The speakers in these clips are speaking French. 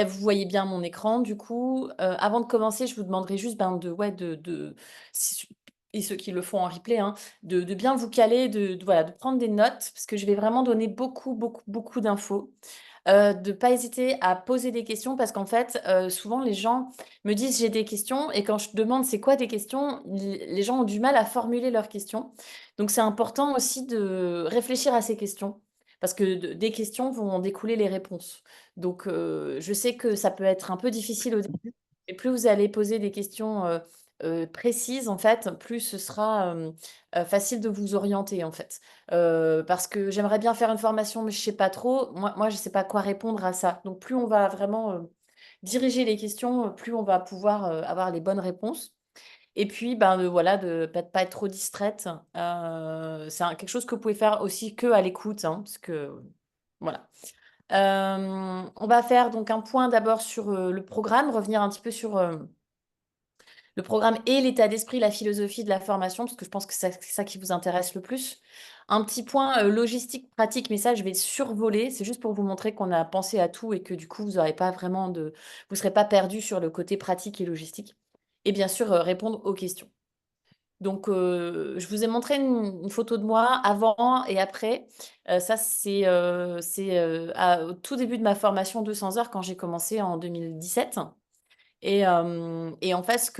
Vous voyez bien mon écran du coup. Avant de commencer, je vous demanderai juste, ben, si et ceux qui le font en replay, hein, de bien vous caler, voilà, de prendre des notes parce que je vais vraiment donner beaucoup, beaucoup, beaucoup d'infos. De pas hésiter à poser des questions parce qu'en fait, souvent les gens me disent: «J'ai des questions» et quand je demande: «C'est quoi tes questions?» les gens ont du mal à formuler leurs questions. Donc c'est important aussi de réfléchir à ces questions parce que des questions vont en découler les réponses. Donc je sais que ça peut être un peu difficile au début, mais plus vous allez poser des questions, précises en fait, plus ce sera, facile de vous orienter en fait. Parce que j'aimerais bien faire une formation, mais je sais pas trop. Moi, je sais pas quoi répondre à ça. Donc plus on va vraiment, diriger les questions, plus on va pouvoir, avoir les bonnes réponses. Et puis, ben, voilà, de pas être trop distraite. C'est quelque chose que vous pouvez faire aussi que à l'écoute, hein, parce que voilà. On va faire donc un point d'abord sur, le programme, revenir un petit peu sur, le programme et l'état d'esprit, la philosophie de la formation, parce que je pense que c'est ça qui vous intéresse le plus. Un petit point, logistique, pratique, mais ça je vais survoler. C'est juste pour vous montrer qu'on a pensé à tout et que du coup vous aurez pas vraiment de vous serez pas perdus sur le côté pratique et logistique. Et bien sûr, répondre aux questions. Donc, je vous ai montré une photo de moi avant et après. Ça, au tout début de ma formation 200 heures quand j'ai commencé en 2017 et en fait,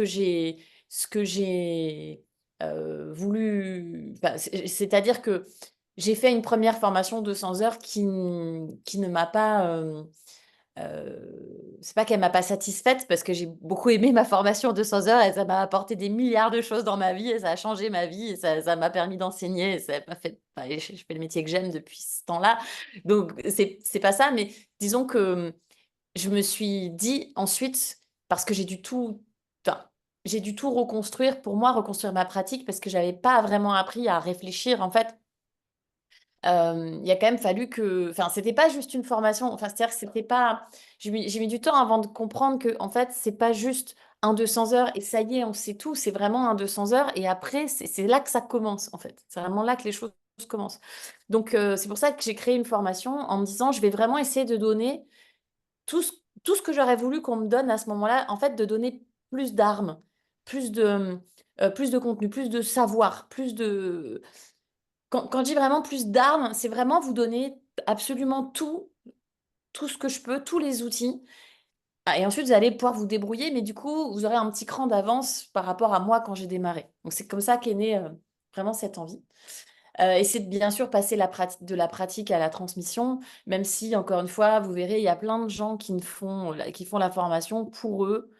voulu enfin, c'est-à-dire que j'ai fait une première formation 200 heures qui ne m'a pas, c'est pas qu'elle m'a pas satisfaite parce que j'ai beaucoup aimé ma formation 200 heures et ça m'a apporté des milliards de choses dans ma vie et ça a changé ma vie et ça m'a permis d'enseigner et ça m'a fait enfin, et je fais le métier que j'aime depuis ce temps-là. Donc c'est pas ça, mais disons que, je me suis dit ensuite, parce que enfin, j'ai dû tout reconstruire pour moi, reconstruire ma pratique parce que j'avais pas vraiment appris à réfléchir en fait. Il a quand même fallu que enfin, c'était pas juste une formation, enfin, c'est-à-dire que c'était pas j'ai mis du temps avant de comprendre que en fait, c'est pas juste un 200 heures et ça y est, on sait tout. C'est vraiment un 200 heures et après, c'est là que ça commence, en fait. C'est vraiment là que les choses commencent. Donc c'est pour ça que j'ai créé une formation en me disant: «Je vais vraiment essayer de donner tout ce tout ce que j'aurais voulu qu'on me donne à ce moment-là», en fait, de donner plus d'armes, plus de contenu, plus de savoir, plus de quand je dis vraiment plus d'armes, c'est vraiment vous donner absolument tout ce que je peux, tous les outils. Ah et ensuite vous allez pouvoir vous débrouiller, mais du coup, vous aurez un petit cran d'avance par rapport à moi quand j'ai démarré. Donc c'est comme ça qu'est née, vraiment cette envie. Et c'est de bien sûr passer de la pratique à la transmission, même si encore une fois, vous verrez, il y a plein de gens qui font la formation pour eux,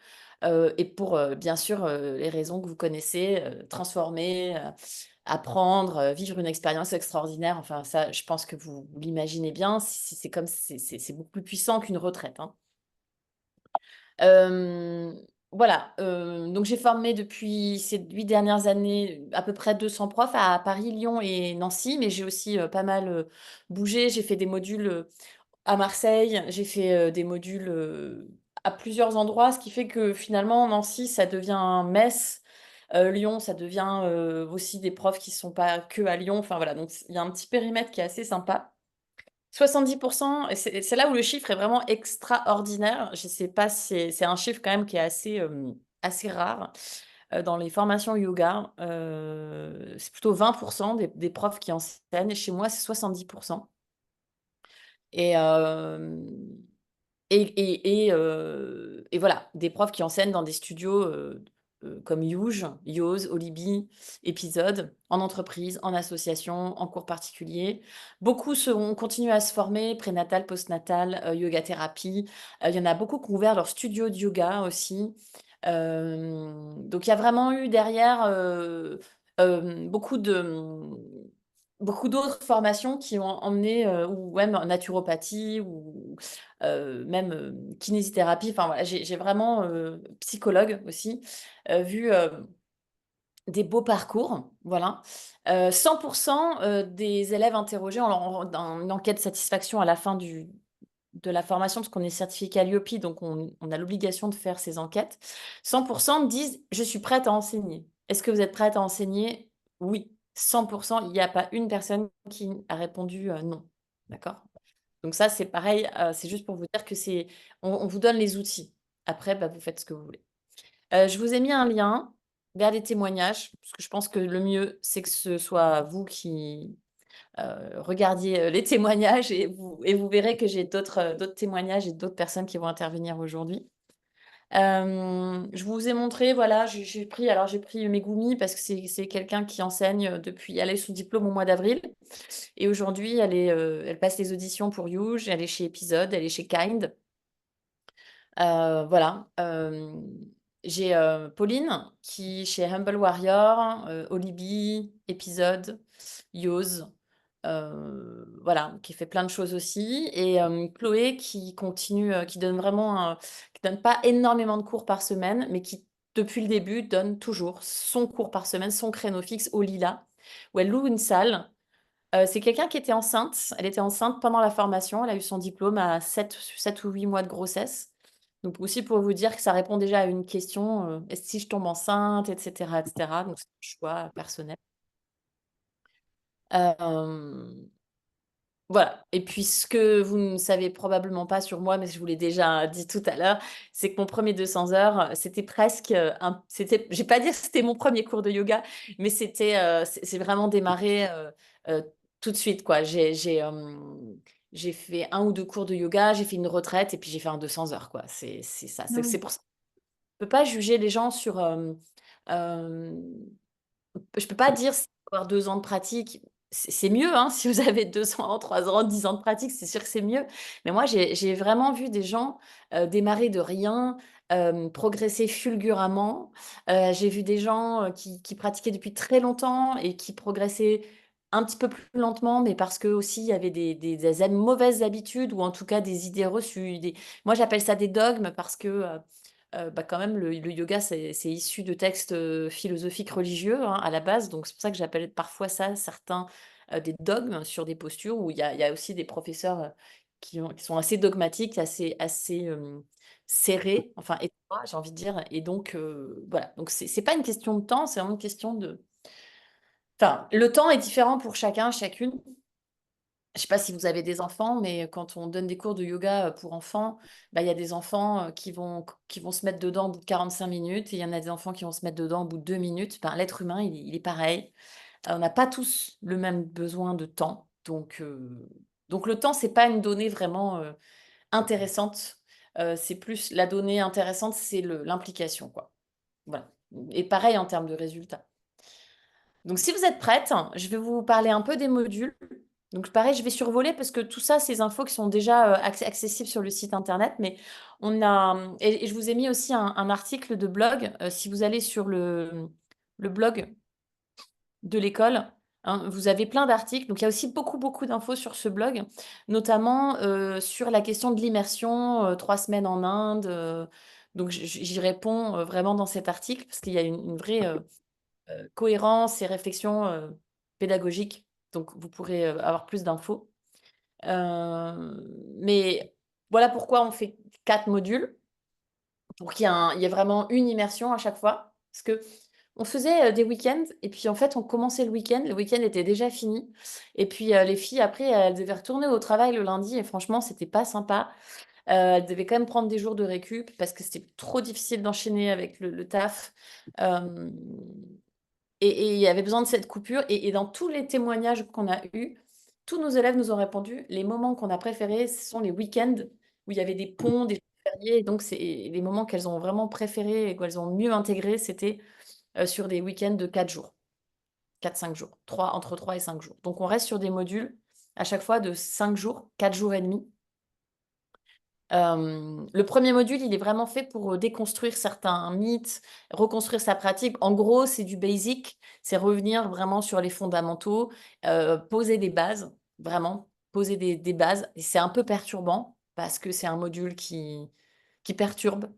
et pour, bien sûr, les raisons que vous connaissez, transformer, apprendre, vivre une expérience extraordinaire. Enfin ça, je pense que vous l'imaginez bien, c'est comme c'est beaucoup plus puissant qu'une retraite, hein. Hem, voilà, donc j'ai formé depuis ces 8 dernières années à peu près 200 profs à Paris, Lyon et Nancy, mais j'ai aussi, pas mal, bougé. J'ai fait des modules, à Marseille, j'ai fait, des modules, à plusieurs endroits, ce qui fait que finalement Nancy, ça devient Metz, Lyon, ça devient, aussi des profs qui sont pas que à Lyon. Enfin voilà, donc il y a un petit périmètre qui est assez sympa. 70 et c'est là où le chiffre est vraiment extraordinaire. Je sais pas, c'est un chiffre quand même qui est assez rare, dans les formations yoga. C'est plutôt 20 des profs qui enseignent. Chez moi, c'est 70 et hem et voilà, des profs qui enseignent dans des studios, comme Yose, Olibi, Épisode, en entreprise, en association, en cours particulier. Beaucoup se ont continué à se former, prénatal, postnatal, yoga thérapie. Il y en a beaucoup qui ont ouvert leur studio de yoga aussi. Donc il y a vraiment eu derrière, beaucoup d'autres formations qui ont emmené, ou même en naturopathie ou même, kinésithérapie. Enfin voilà, j'ai vraiment, psychologue aussi, vu, des beaux parcours, voilà. 100 des élèves interrogés dans une enquête satisfaction à la fin de la formation, parce qu'on est certifié Qualiopi, donc on a l'obligation de faire ces enquêtes. 100 disent: «Je suis prête à enseigner». Est-ce que vous êtes prête à enseigner? Oui, 100 il n'y a pas une personne qui a répondu, non. D'accord? Donc ça, c'est pareil, c'est juste pour vous dire que on vous donne les outils. Après, bah, vous faites ce que vous voulez. Je vous ai mis un lien vers les témoignages, parce que je pense que le mieux, c'est que ce soit vous qui, regardiez, les témoignages et vous verrez que j'ai d'autres témoignages et d'autres personnes qui vont intervenir aujourd'hui. Je vous ai montré, voilà, j'ai pris Megumi parce que c'est quelqu'un qui enseigne, depuis elle a eu son diplôme au mois d'avril et aujourd'hui elle passe les auditions pour Youge, elle est chez Episode, elle est chez Kind. Voilà, j'ai, Pauline qui chez Humble Warrior, Olibi, Episode, Yoz, voilà, qui fait plein de choses aussi et Chloé qui continue, qui donne vraiment, qui donne pas énormément de cours par semaine, mais qui depuis le début donne toujours son cours par semaine, son créneau fixe au Lila, où elle loue une salle. C'est quelqu'un qui était enceinte. Elle était enceinte pendant la formation. Elle a eu son diplôme à 7 ou 8 mois de grossesse. Donc aussi pour vous dire que ça répond déjà à une question, est-ce si je tombe enceinte, et cetera, et cetera. Donc c'est un choix personnel. Hem Voilà et puis ce que vous ne savez probablement pas sur moi, mais je vous l'ai déjà dit tout à l'heure, c'est que mon premier 200 heures, c'était presque, c'était je vais pas dire que c'était mon premier cours de yoga, mais c'est vraiment démarré, tout de suite quoi. J'ai fait un ou 2 cours de yoga, j'ai fait une retraite et puis j'ai fait un 200 heures quoi. C'est ça. C'est Oui. pour ça je peux pas juger les gens sur, hem je peux pas dire si avoir 2 ans de pratique, c'est mieux, hein, si vous avez 2 ans, 3 ans, 10 ans de pratique, c'est sûr que c'est mieux. Mais moi, j'ai vraiment vu des gens, démarrer de rien, progresser fulguramment. J'ai vu des gens, qui pratiquaient depuis très longtemps et qui progressaient un petit peu plus lentement, mais parce qu'aussi il y avait des mauvaises habitudes ou en tout cas des idées reçues, moi j'appelle ça des dogmes parce que, bah, quand même le yoga c'est issu de textes, philosophiques religieux, hein, à la base, donc c'est pour ça que j'appelle parfois ça certains, des dogmes sur des postures où il y a aussi des professeurs, qui sont assez dogmatiques, assez, serrés, enfin étroits, j'ai envie de dire et donc voilà, donc c'est pas une question de temps, c'est vraiment une question de enfin, le temps est différent pour chacun, chacune. Je sais pas si vous avez des enfants, mais quand on donne des cours de yoga, pour enfants, bah, il y a des enfants, qui vont se mettre dedans au bout de 45 minutes et il y en a des enfants qui vont se mettre dedans au bout de 2 minutes. Ben, l'être humain, il est pareil. On n'a pas tous le même besoin de temps, donc le temps, c'est pas une donnée vraiment, intéressante. C'est plus la donnée intéressante, c'est l'implication, quoi. Voilà et pareil en termes de résultats. Donc si vous êtes prête, je vais vous parler un peu des modules. Donc pareil, je vais survoler parce que tout ça, ces infos qui sont déjà, accessibles sur le site internet, mais on a, et je vous ai mis aussi un article de blog, si vous allez sur le blog de l'école, hein, vous avez plein d'articles. Donc il y a aussi beaucoup, beaucoup d'infos sur ce blog, notamment, sur la question de l'immersion, 3 semaines en Inde, donc j'y réponds, vraiment dans cet article parce qu'il y a une vraie, cohérence et réflexion, pédagogique, donc vous pourrez, avoir plus d'infos. Mais voilà pourquoi on fait 4 modules, pour qu'il y ait vraiment une immersion à chaque fois. Parce qu'on faisait, des week-ends et puis en fait on commençait le week-end était déjà fini et puis, les filles après elles devaient retourner au travail le lundi et franchement c'était pas sympa. Elles devaient quand même prendre des jours de récup parce que c'était trop difficile d'enchaîner avec le taf. Hem et il y avait besoin de cette coupure et dans tous les témoignages qu'on a eus, tous nos élèves nous ont répondu: «Les moments qu'on a préférés, ce sont les week-ends où il y avait des ponts, des jours fériés» et donc c'est les moments qu'elles ont vraiment préférés et qu'elles ont mieux intégrés, c'était, sur des week-ends de 4 jours, 4-5 jours, 3 entre 3 et 5 jours. Donc on reste sur des modules à chaque fois de 5 jours, 4 jours et demi. Le premier module, il est vraiment fait pour, déconstruire certains mythes, reconstruire sa pratique. En gros, c'est du basic, c'est revenir vraiment sur les fondamentaux, poser des bases, vraiment poser des bases et c'est un peu perturbant parce que c'est un module qui perturbe,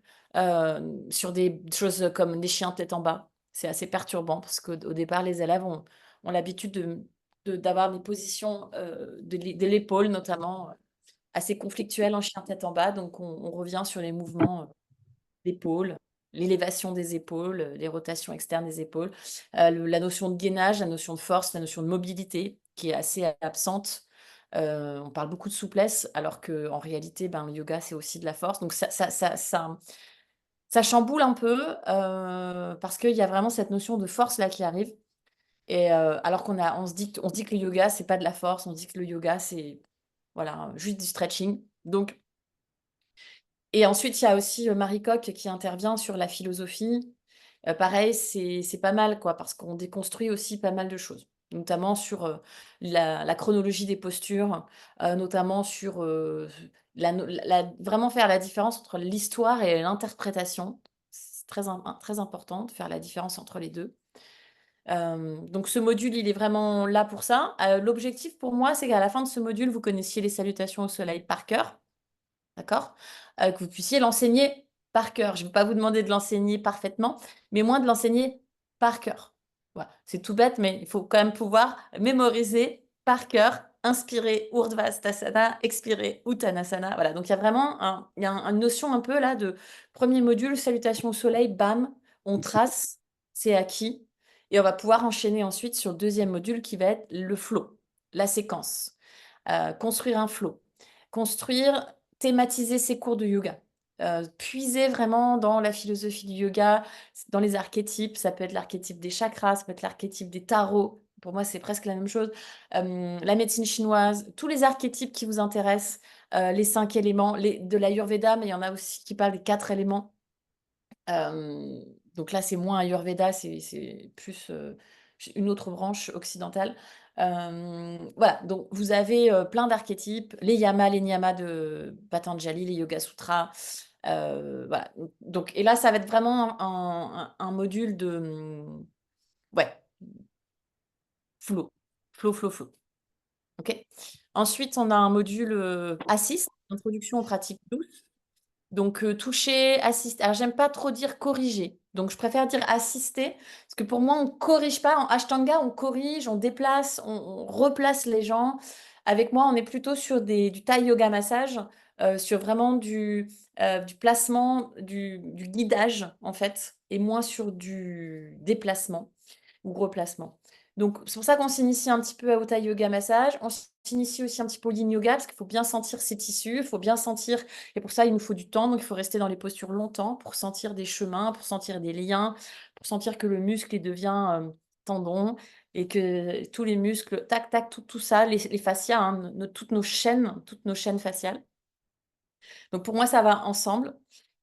sur des choses comme des chiens tête en bas. C'est assez perturbant parce qu'au départ, les élèves ont l'habitude d'avoir des positions, de l'épaule notamment, assez conflictuel en chien tête en bas, donc on revient sur les mouvements, d'épaules, l'élévation des épaules, les rotations externes des épaules, la notion de gainage, la notion de force, la notion de mobilité qui est assez absente, On parle beaucoup de souplesse alors qu'en réalité, ben, le yoga, c'est aussi de la force. Donc ça chamboule un peu, parce qu'il y a vraiment cette notion de force là qui arrive et alors on se dit que le yoga, c'est pas de la force, on dit que le yoga, c'est voilà, juste du stretching. Donc et ensuite, il y a aussi, Marie Coq qui intervient sur la philosophie. Pareil, c'est pas mal quoi, parce qu'on déconstruit aussi pas mal de choses, notamment sur, la chronologie des postures, notamment sur, vraiment faire la différence entre l'histoire et l'interprétation. C'est très important de faire la différence entre les 2. Donc ce module, il est vraiment là pour ça. L'objectif pour moi, c'est qu'à la fin de ce module, vous connaissiez les salutations au soleil par cœur. D'accord? Que vous puissiez l'enseigner par cœur. Je ne vais pas vous demander de l'enseigner parfaitement, mais au moins de l'enseigner par cœur. Voilà, c'est tout bête, mais il faut quand même pouvoir mémoriser par cœur, inspirer Urdhva expirer Uttanasana. Voilà, donc il y a vraiment une notion un peu là de premier module, salutation au soleil, bam, on trace, c'est acquis, et on va pouvoir enchaîner ensuite sur le deuxième module qui va être le flow, la séquence. Construire un flow. Construire Thématiser ses cours de yoga. Puiser vraiment dans la philosophie du yoga, dans les archétypes. Ça peut être l'archétype des chakras, ça peut être l'archétype des tarots. Pour moi, c'est presque la même chose. La médecine chinoise, tous les archétypes qui vous intéressent, les 5 éléments, de l'Ayurveda, mais il y en a aussi qui parlent des 4 éléments. Hem, donc là, c'est moins Ayurveda, c'est plus, une autre branche occidentale. Voilà, donc vous avez, plein d'archétypes, les yamas, les niyamas de Patanjali, les Yoga Sutras, voilà, donc et là, ça va être vraiment un module de, ouais, flow, flow, flow, flow, OK? Ensuite, on a un module, Assist, introduction aux pratiques douces. Donc, toucher, assister. Alors j'aime pas trop dire corriger, donc je préfère dire assister, parce que pour moi on corrige pas. En Ashtanga, on corrige, on déplace, on replace les gens. Avec moi, on est plutôt sur du Thai yoga massage, sur vraiment du placement, du guidage en fait, et moins sur du déplacement ou replacement. Donc c'est pour ça qu'on s'initie un petit peu au Thai yoga massage. On s'initie aussi un petit peu au Yin yoga, parce qu'il faut bien sentir ses tissus, il faut bien sentir, et pour ça, il nous faut du temps, donc il faut rester dans les postures longtemps pour sentir des chemins, pour sentir des liens, pour sentir que le muscle, il devient, tendon, et que tous les muscles, tac, tac, tout ça, les fascias, hein, toutes nos chaînes faciales. Donc pour moi, ça va ensemble.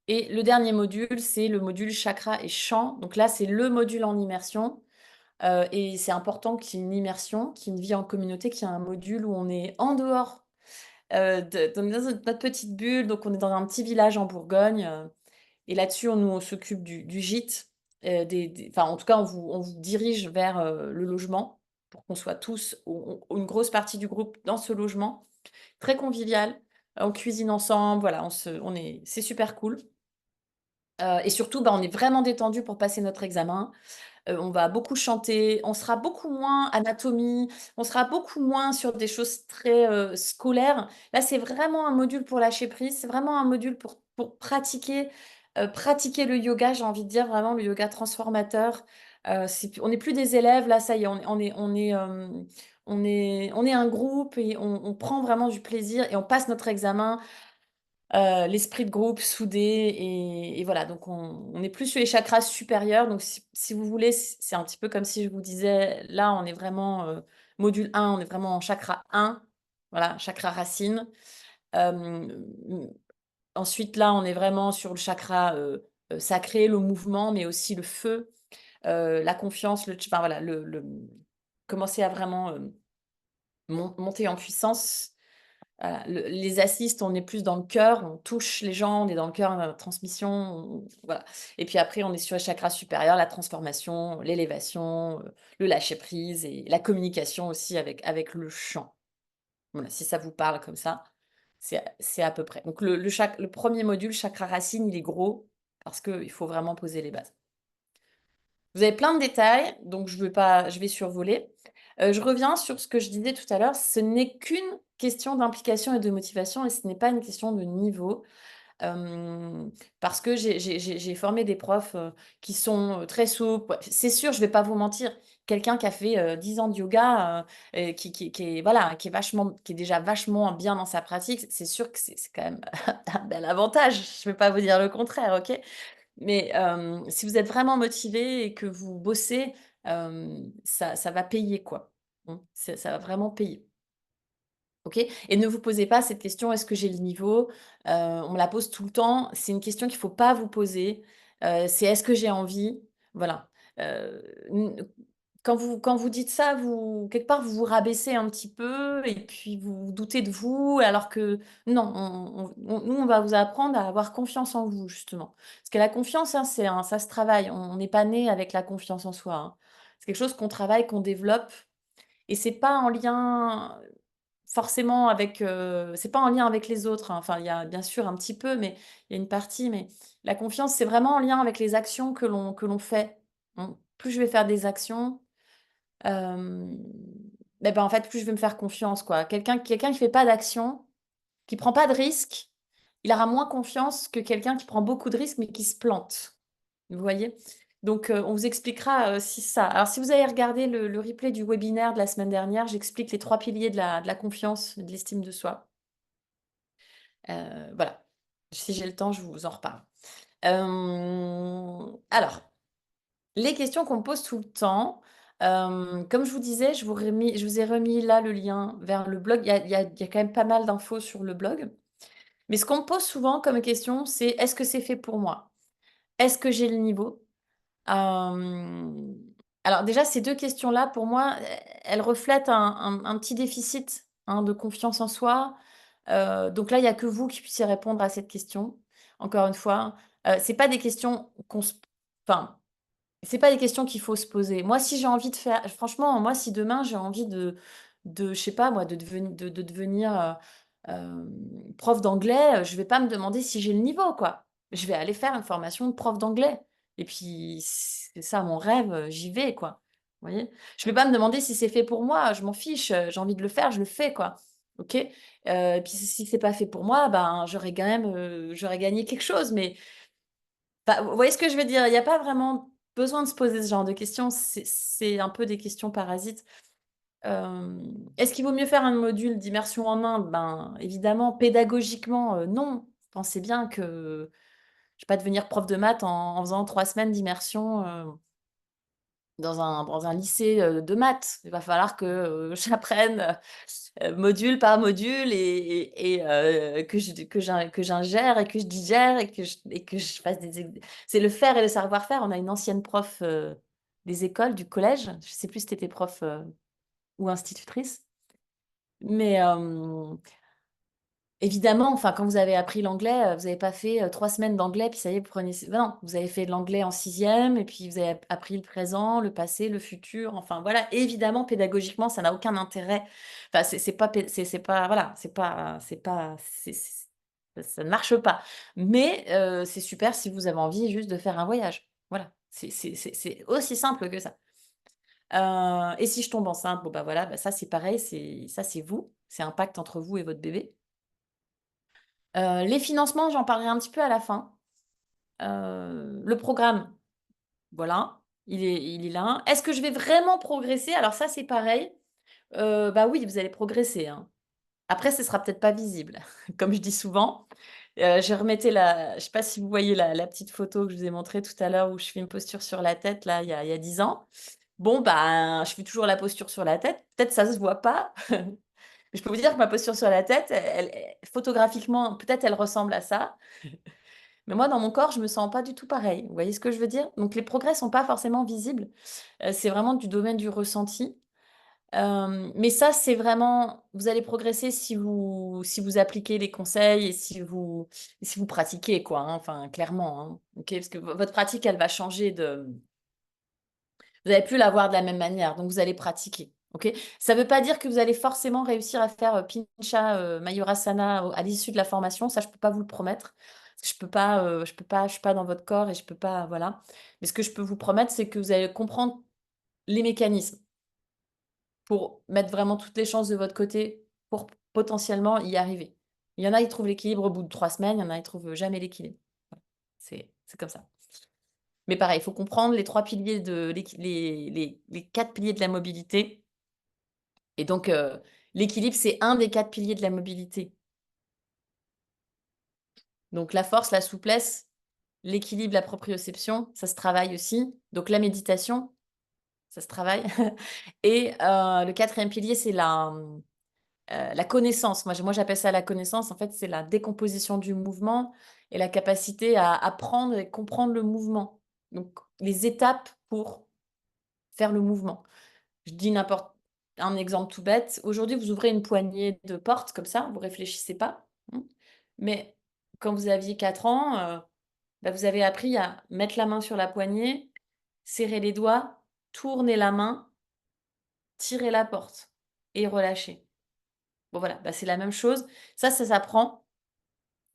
Et le dernier module, c'est le module chakra et chant. Donc là, c'est le module en immersion. Et c'est important qu'il y ait une immersion, qu'il y ait une vie en communauté, qu'il y ait un module où on est en dehors dans notre petite bulle. Donc on est dans un petit village en Bourgogne, et là-dessus, on s'occupe du gîte, enfin, en tout cas, on vous dirige vers, le logement pour qu'on soit tous, ou une grosse partie du groupe dans ce logement. Très convivial, on cuisine ensemble, voilà, c'est super cool, et surtout, bah, on est vraiment détendus pour passer notre examen. On va beaucoup chanter, on sera beaucoup moins anatomie, on sera beaucoup moins sur des choses très, scolaires. Là, c'est vraiment un module pour lâcher prise, c'est vraiment un module pour pratiquer le yoga, j'ai envie de dire, vraiment le yoga transformateur. On n'est plus des élèves, là, ça y est, on est un groupe, et on prend vraiment du plaisir et on passe notre examen. L'esprit de groupe soudé, et voilà, donc on est plus sur les chakras supérieurs. Donc si vous voulez, c'est un petit peu comme si je vous disais, là, on est vraiment, module 1, on est vraiment en chakra 1, voilà, chakra racine. Hem, Ensuite, là, on est vraiment sur le chakra, sacré, le mouvement, mais aussi le feu, la confiance, enfin voilà, commencer à vraiment, monter en puissance. Voilà, les assistes, on est plus dans le cœur, on touche les gens, on est dans le cœur, dans la transmission, voilà. Et puis après, on est sur le chakra supérieur, la transformation, l'élévation, le lâcher prise et la communication aussi avec le chant. Voilà, si ça vous parle comme ça, c'est à peu près. Donc le premier module, chakra racine, il est gros parce qu'il faut vraiment poser les bases. Vous avez plein de détails, donc je vais survoler. Je reviens sur ce que je disais tout à l'heure, ce n'est qu'une question d'implication et de motivation, et ce n'est pas une question de niveau. hem, parce que j'ai formé des profs, qui sont, très souples. Ouais, c'est sûr, je vais pas vous mentir, quelqu'un qui a fait, 10 ans de yoga, qui est voilà, qui est déjà vachement bien dans sa pratique, c'est sûr que c'est quand même un bel avantage. Je vais pas vous dire le contraire, OK? Mais si vous êtes vraiment motivé et que vous bossez, ça va payer, quoi. Mmh, ça va vraiment payer. OK? Et ne vous posez pas cette question: «Est-ce que j'ai le niveau?» On me la pose tout le temps. C'est une question qu'il faut pas vous poser. C'est: «Est-ce que j'ai envie?» Voilà. N quand vous dites ça, vous quelque part, vous vous rabaissez un petit peu et puis vous doutez de vous, alors que non, nous, on va vous apprendre à avoir confiance en vous, justement. Parce que la confiance, hein, ça se travaille. On n'est pas né avec la confiance en soi, hein. C'est quelque chose qu'on travaille, qu'on développe et c'est pas en lien forcément avec, c'est pas en lien avec les autres, hein. Enfin, il y a bien sûr un petit peu, mais il y a une partie, mais la confiance, c'est vraiment en lien avec les actions que l'on fait. Mmh. Plus je vais faire des actions, hem, en fait, plus je vais me faire confiance, quoi. Quelqu'un qui fait pas d'action, qui prend pas de risques, il aura moins confiance que quelqu'un qui prend beaucoup de risques, mais qui se plante. Vous voyez? Donc, on vous expliquera, aussi ça. Alors si vous avez regardé le replay du webinaire de la semaine dernière, j'explique les 3 piliers de la confiance, de l'estime de soi. Voilà. Si j'ai le temps, je vous en reparle. Alors, les questions qu'on me pose tout le temps, comme je vous disais, je vous ai remis là le lien vers le blog. Il y a quand même pas mal d'infos sur le blog. Mais ce qu'on me pose souvent comme question, c'est: «Est-ce que c'est fait pour moi? Est-ce que j'ai le niveau?» Hem, alors déjà ces 2 questions-là pour moi, elles reflètent un petit déficit, hein, de confiance en soi. Donc là, il y a que vous qui puissiez répondre à cette question. Encore une fois, c'est pas des questions qu'on se enfin, c'est pas des questions qu'il faut se poser. Moi, si j'ai envie de faire franchement, moi, si demain j'ai envie je sais pas moi, de devenir, prof d'anglais, je vais pas me demander si j'ai le niveau, quoi. Je vais aller faire une formation de prof d'anglais et puis c'est ça mon rêve, j'y vais, quoi. Vous voyez? Je vais pas me demander si c'est fait pour moi, je m'en fiche, j'ai envie de le faire, je le fais, quoi. OK? Et puis si c'est pas fait pour moi, ben, j'aurais quand même, j'aurais gagné quelque chose, mais bah, vous voyez ce que je veux dire? Il y a pas vraiment besoin de se poser ce genre de questions, c'est un peu des questions parasites. Est-ce qu'il vaut mieux faire un module d'immersion en Inde? Ben, évidemment, pédagogiquement, non. Pensez bien que je vais pas devenir prof de maths en faisant 3 semaines d'immersion, dans un lycée, de maths. Il va falloir que, j'apprenne, module par module que j'ingère et que je digère et que je fasse des ex c'est le faire et le savoir-faire. On a une ancienne prof, des écoles, du collège, je sais plus si tu étais prof, ou institutrice, mais évidemment, enfin, quand vous avez appris l'anglais, vous avez pas fait, 3 semaines d'anglais, puis ça y est, vous prenez non, vous avez fait de l'anglais en 6e et puis vous avez appris le présent, le passé, le futur, enfin voilà. Évidemment, pédagogiquement, ça n'a aucun intérêt. Enfin, c'est pas pé c'est pas voilà, c'est pas ça ne marche pas. Mais c'est super si vous avez envie juste de faire un voyage. Voilà, c'est aussi simple que ça. Et si je tombe enceinte, bon, bah, voilà, bah, ça c'est pareil, c'est vous, c'est un pacte entre vous et votre bébé. Les financements, j'en parlerai un petit peu à la fin. Le programme, voilà, il est là. Est-ce que je vais vraiment progresser? Alors ça, c'est pareil. Bah, oui, vous allez progresser, hein. Après, ce sera peut-être pas visible, comme je dis souvent. Je sais pas si vous voyez la petite photo que je vous ai montrée tout à l'heure où je fais une posture sur la tête là, il y a 10 ans. Bon, ben, je fais toujours la posture sur la tête. Peut-être ça se voit pas. Je peux vous dire que ma posture sur la tête, photographiquement, peut-être elle ressemble à ça. Mais moi, dans mon corps, je me sens pas du tout pareil. Vous voyez ce que je veux dire? Donc les progrès sont pas forcément visibles. C'est vraiment du domaine du ressenti. Mais ça, c'est vraiment vous allez progresser si vous appliquez les conseils et si vous pratiquez quoi, hein, enfin clairement, hein. OK? Parce que votre pratique, elle va changer de vous allez plus la voir de la même manière, donc vous allez pratiquer. OK? Ça veut pas dire que vous allez forcément réussir à faire, Pincha, Mayurasana à l'issue de la formation, ça je peux pas vous le promettre. Parce que je suis pas dans votre corps et je peux pas voilà. Mais ce que je peux vous promettre, c'est que vous allez comprendre les mécanismes pour mettre vraiment toutes les chances de votre côté pour potentiellement y arriver. Il y en a, ils trouvent l'équilibre au bout de 3 semaines, il y en a, ils trouvent jamais l'équilibre. Voilà. C'est comme ça. Mais pareil, il faut comprendre les 3 piliers de les 4 piliers de la mobilité et donc l'équilibre, c'est un des 4 piliers de la mobilité. Donc la force, la souplesse, l'équilibre, la proprioception, ça se travaille aussi. Donc la méditation, ça se travaille et le 4e pilier, c'est la connaissance. Moi, j'appelle ça la connaissance. En fait, c'est la décomposition du mouvement et la capacité à apprendre et comprendre le mouvement. Donc les étapes pour faire le mouvement. Je dis n'importe un exemple tout bête. Aujourd'hui, vous ouvrez une poignée de porte comme ça, vous réfléchissez pas, mais quand vous aviez 4 ans, bah, vous avez appris à mettre la main sur la poignée, serrer les doigts, tourner la main, tirer la porte et relâcher. Bon voilà, bah, c'est la même chose. Ça s'apprend.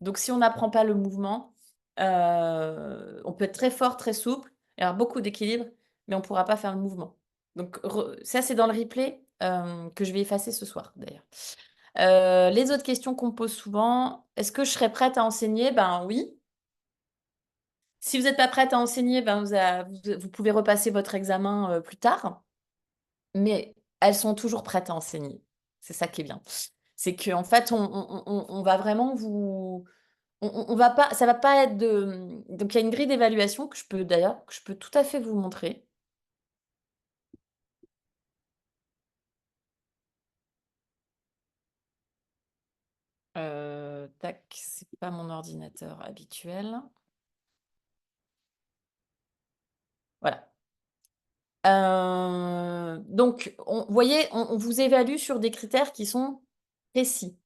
Donc si on n'apprend pas le mouvement, on peut être très fort, très souple et avoir beaucoup d'équilibre, mais on ne pourra pas faire le mouvement. Donc ça, c'est dans le replay, que je vais effacer ce soir d'ailleurs. Les autres questions qu'on me pose souvent: «Est-ce que je serais prête à enseigner?» Ben oui. Si vous n'êtes pas prête à enseigner, ben vous pouvez repasser votre examen, plus tard, mais elles sont toujours prêtes à enseigner. C'est ça qui est bien. C'est qu'en fait, on va vraiment vous on va pas ça va pas être de donc il y a une grille d'évaluation que je peux tout à fait vous montrer. Tac, c'est pas mon ordinateur habituel. Voilà. Donc vous voyez, on vous évalue sur des critères qui sont précis.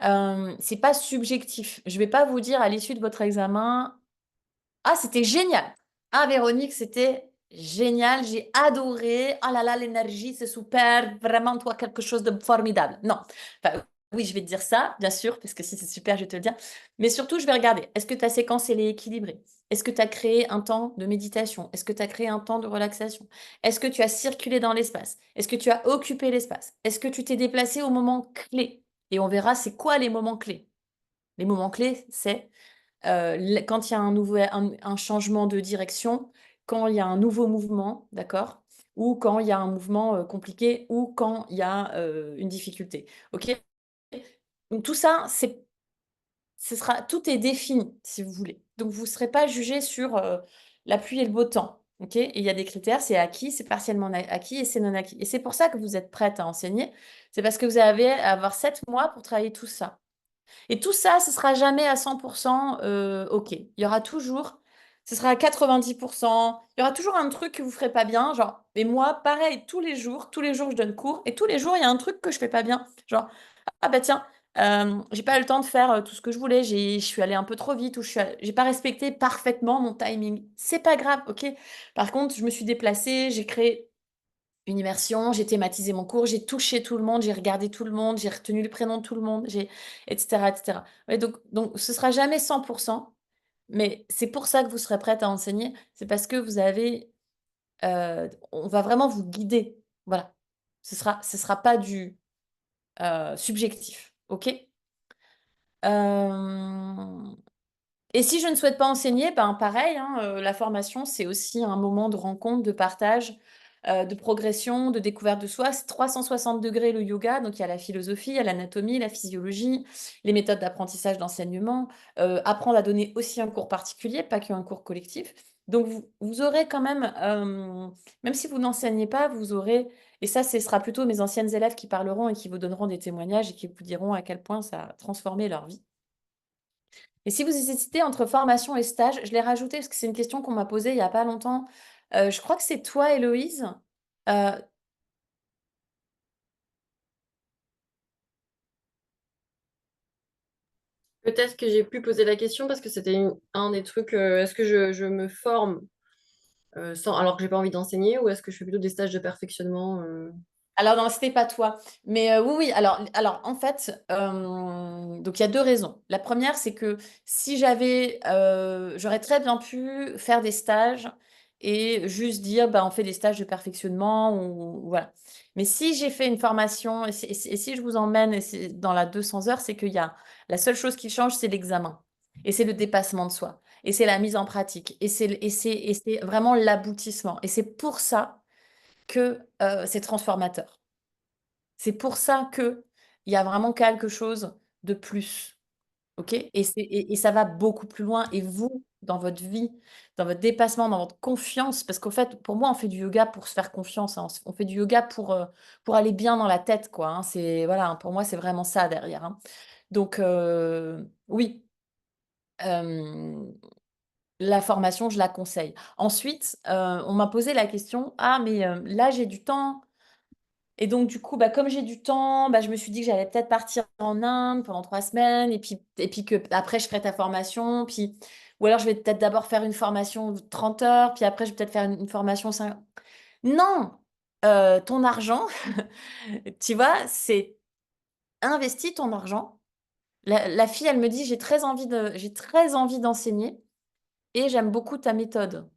C'est pas subjectif. Je vais pas vous dire à l'issue de votre examen: «Ah, c'était génial! Ah Véronique, c'était génial, j'ai adoré. Ah là là, l'énergie, c'est super, vraiment toi quelque chose de formidable». Non, enfin, oui, je vais te dire ça, bien sûr, parce que si c'est super, je vais te le dire. Mais surtout, je vais regarder, est-ce que ta séquence, elle est équilibrée? Est-ce que tu as créé un temps de méditation? Est-ce que tu as créé un temps de relaxation? Est-ce que tu as circulé dans l'espace? Est-ce que tu as occupé l'espace? Est-ce que tu t'es déplacé au moment clé? Et on verra c'est quoi les moments clés. Les moments clés, c'est quand il y a un changement de direction, quand il y a un nouveau mouvement, d'accord? Ou quand il y a un mouvement, compliqué ou quand il y a, une difficulté. OK? Donc tout ça, tout est défini, si vous voulez. Donc vous ne serez pas jugé sur, la pluie et le beau temps. OK? Et il y a des critères, c'est acquis, c'est partiellement acquis et c'est non acquis. Et c'est pour ça que vous êtes prête à enseigner. C'est parce que vous avez à avoir 7 mois pour travailler tout ça. Et tout ça, ce sera jamais à 100 OK. Il y aura toujours ce sera à 90 il y aura toujours un truc que vous ferez pas bien, genre et moi, pareil, tous les jours, je donne cours et tous les jours, il y a un truc que je fais pas bien. Genre: «Ah bah tiens, j'ai pas eu le temps de faire, tout ce que je voulais, je suis allée un peu trop vite ou j'ai pas respecté parfaitement mon timing». C'est pas grave, OK? Par contre, je me suis déplacée, j'ai créé une immersion, j'ai thématisé mon cours, j'ai touché tout le monde, j'ai regardé tout le monde, j'ai retenu le prénom de tout le monde, j'ai et cetera et cetera. Ouais, donc ce sera jamais 100 mais c'est pour ça que vous serez prête à enseigner. C'est parce que vous avez, on va vraiment vous guider. Voilà. Ce sera pas du, subjectif. OK? Hem Et si je ne souhaite pas enseigner, ben pareil, hein, la formation, c'est aussi un moment de rencontre, de partage, de progression, de découverte de soi. C'est 360° le yoga, donc il y a la philosophie, il y a l'anatomie, la physiologie, les méthodes d'apprentissage, d'enseignement, apprendre à donner aussi un cours particulier, pas qu'un cours collectif. Donc vous aurez quand même, même si vous n'enseignez pas, vous aurez et ça, ce sera plutôt mes anciennes élèves qui parleront et qui vous donneront des témoignages et qui vous diront à quel point ça a transformé leur vie. Et si vous hésitez entre formation et stage, je l'ai rajouté parce que c'est une question qu'on m'a posée il y a pas longtemps. Je crois que c'est toi, Héloïse. Heu, Peut-être que j'ai pu poser la question parce que c'était un des trucs, est-ce que je me forme alors que j'ai pas envie d'enseigner ou est-ce que je fais plutôt des stages de perfectionnement alors non, c'était pas toi. Mais oui, oui, alors en fait, donc il y a 2 raisons. La première, c'est que si j'aurais très bien pu faire des stages et juste dire, bah, on fait des stages de perfectionnement ou voilà. Mais si j'ai fait une formation et si je vous emmène dans la 200 heures, c'est qu'il y a la seule chose qui change, c'est l'examen. Et c'est le dépassement de soi. Et c'est la mise en pratique. Et c'est vraiment l'aboutissement. Et c'est pour ça que c'est transformateur. C'est pour ça que il y a vraiment quelque chose de plus. OK? Et ça va beaucoup plus loin. Et vous, dans votre vie, dans votre dépassement, dans votre confiance, parce qu'en fait, pour moi, on fait du yoga pour se faire confiance, hein. On fait du yoga pour aller bien dans la tête, quoi, hein. C'est, voilà, hein, pour moi, c'est vraiment ça derrière, hein. Donc, oui, hem, la formation, je la conseille. Ensuite, on m'a posé la question: «Ah mais, là, j'ai du temps». Et donc du coup, bah, comme j'ai du temps, bah, je me suis dit que j'allais peut-être partir en Inde pendant 3 semaines et puis qu'après je ferai ta formation, puis ou alors je vais peut-être d'abord faire une formation de 30 heures, puis après je vais peut-être faire une formation 5. Non! Ton argent, tu vois, c'est investis ton argent. La fille, elle me dit: «J'ai très envie d'enseigner et j'aime beaucoup ta méthode».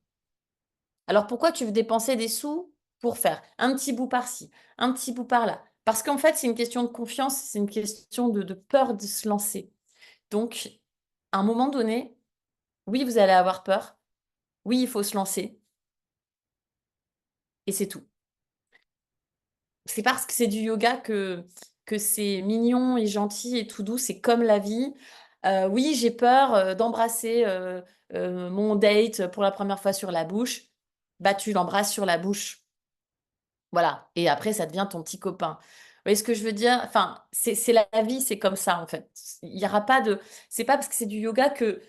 Alors pourquoi tu veux dépenser des sous pour faire un petit bout par-ci, un petit bout par-là? Parce qu'en fait, c'est une question de confiance, c'est une question de peur de se lancer. Donc, à un moment donné, oui, vous allez avoir peur. Oui, il faut se lancer et c'est tout. C'est parce que c'est du yoga que c'est mignon et gentil et tout doux, c'est comme la vie. Oui, j'ai peur, d'embrasser, mon date pour la première fois sur la bouche. Bah, tu l'embrasses sur la bouche. Voilà, et après ça devient ton petit copain. Vous voyez ce que je veux dire? Enfin, c'est la vie, c'est comme ça, en fait. Il y aura pas de c'est pas parce que c'est du yoga que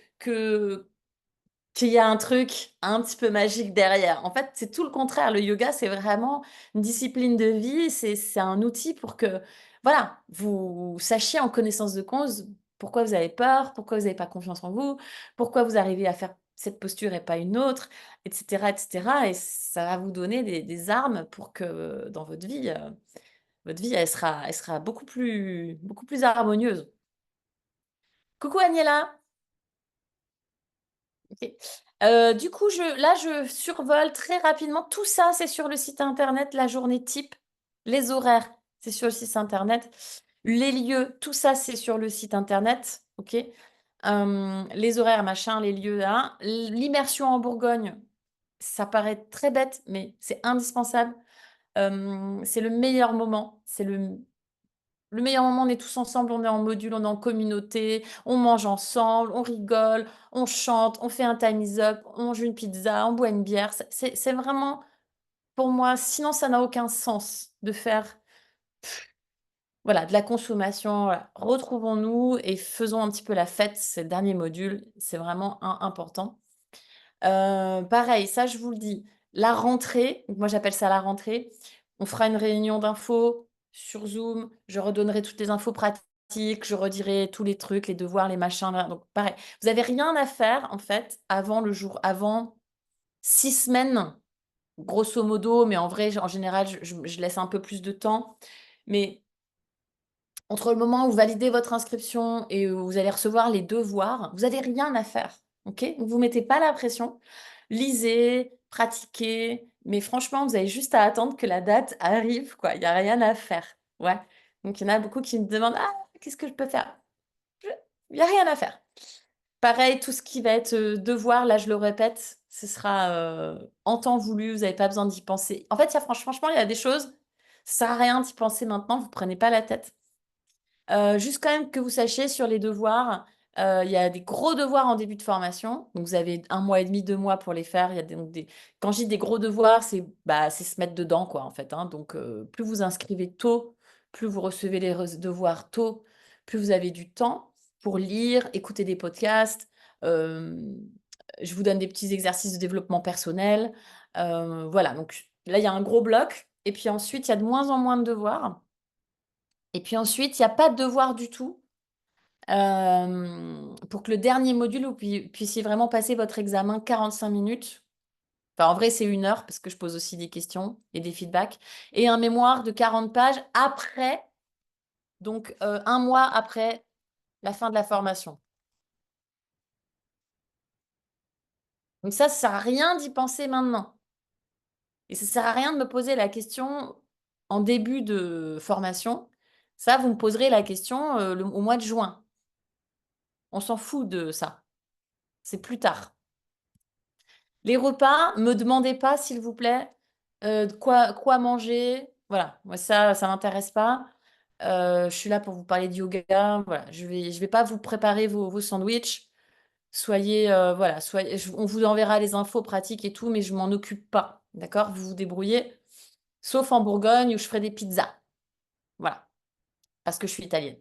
qu'il y a un truc un petit peu magique derrière. En fait, c'est tout le contraire. Le yoga, c'est vraiment une discipline de vie, c'est un outil pour que, voilà, vous sachiez en connaissance de cause pourquoi vous avez peur, pourquoi vous n'avez pas confiance en vous, pourquoi vous arrivez à faire cette posture et pas une autre, et cetera, et cetera, et ça va vous donner des armes pour que dans votre vie, elle sera beaucoup plus harmonieuse. Coucou Agnella! OK. Du coup, je survole très rapidement. Tout ça, c'est sur le site internet, la journée type. Les horaires, c'est sur le site internet. Les lieux, tout ça, c'est sur le site internet, OK? Les horaires, machin, les lieux, hein. L'immersion en Bourgogne, ça paraît très bête, mais c'est indispensable. C'est le meilleur moment. C'est le meilleur moment, on est tous ensemble, on est en module, on est en communauté, on mange ensemble, on rigole, on chante, on fait un time's up, on mange une pizza, on boit une bière. C'est vraiment, pour moi, sinon ça n'a aucun sens de faire, voilà, de la consommation. Voilà. Retrouvons-nous et faisons un petit peu la fête. C'est le dernier module, c'est vraiment important. Pareil, ça je vous le dis, la rentrée, donc moi j'appelle ça la rentrée, on fera une réunion d'infos sur Zoom, je redonnerai toutes les infos pratiques, je redirai tous les trucs, les devoirs, les machins, là, donc pareil. Vous avez rien à faire en fait avant 6 semaines, grosso modo, mais en vrai, en général, je laisse un peu plus de temps. Mais entre le moment où vous validez votre inscription et où vous allez recevoir les devoirs, vous avez rien à faire, OK? Ne vous mettez pas la pression. Lisez, pratiquez, mais franchement, vous avez juste à attendre que la date arrive, quoi. Il y a rien à faire. Ouais. Donc il y en a beaucoup qui me demandent: «Ah, qu'est-ce que je peux faire?» Je Il y a rien à faire. Pareil, tout ce qui va être, devoir, là, je le répète, ce sera, en temps voulu, vous avez pas besoin d'y penser. En fait, il y a franchement, il y a des choses, ça sert à rien d'y penser maintenant, vous prenez pas la tête. Juste quand même que vous sachiez sur les devoirs, il y a des gros devoirs en début de formation, donc vous avez 1 mois et demi, 2 mois pour les faire. Il y a donc des Quand je dis des gros devoirs, c'est se mettre dedans quoi, en fait, hein, donc plus vous inscrivez tôt, plus vous recevez les devoirs tôt, plus vous avez du temps pour lire, écouter des podcasts, hem, je vous donne des petits exercices de développement personnel, voilà, donc là, il y a un gros bloc et puis ensuite, il y a de moins en moins de devoirs. Et puis ensuite, il y a pas de devoir du tout, pour que le dernier module, vous puissiez vraiment passer votre examen 45 minutes. Enfin, en vrai, c'est 1 heure parce que je pose aussi des questions et des feedbacks et un mémoire de 40 pages après, donc 1 mois après, la fin de la formation. Donc ça sert à rien d'y penser maintenant. Et ça sert à rien de me poser la question en début de formation. Ça, vous me poserez la question au mois de juin. On s'en fout de ça. C'est plus tard. Les repas, me demandez pas, s'il vous plaît, quoi manger. Voilà, moi ça m'intéresse pas. Je suis là pour vous parler de yoga. Voilà, je vais pas vous préparer vos sandwichs. Soyez, voilà, on vous enverra les infos pratiques et tout, mais je m'en occupe pas. D'accord? Vous vous débrouillez. Sauf en Bourgogne où je ferai des pizzas. Voilà, parce que je suis italienne.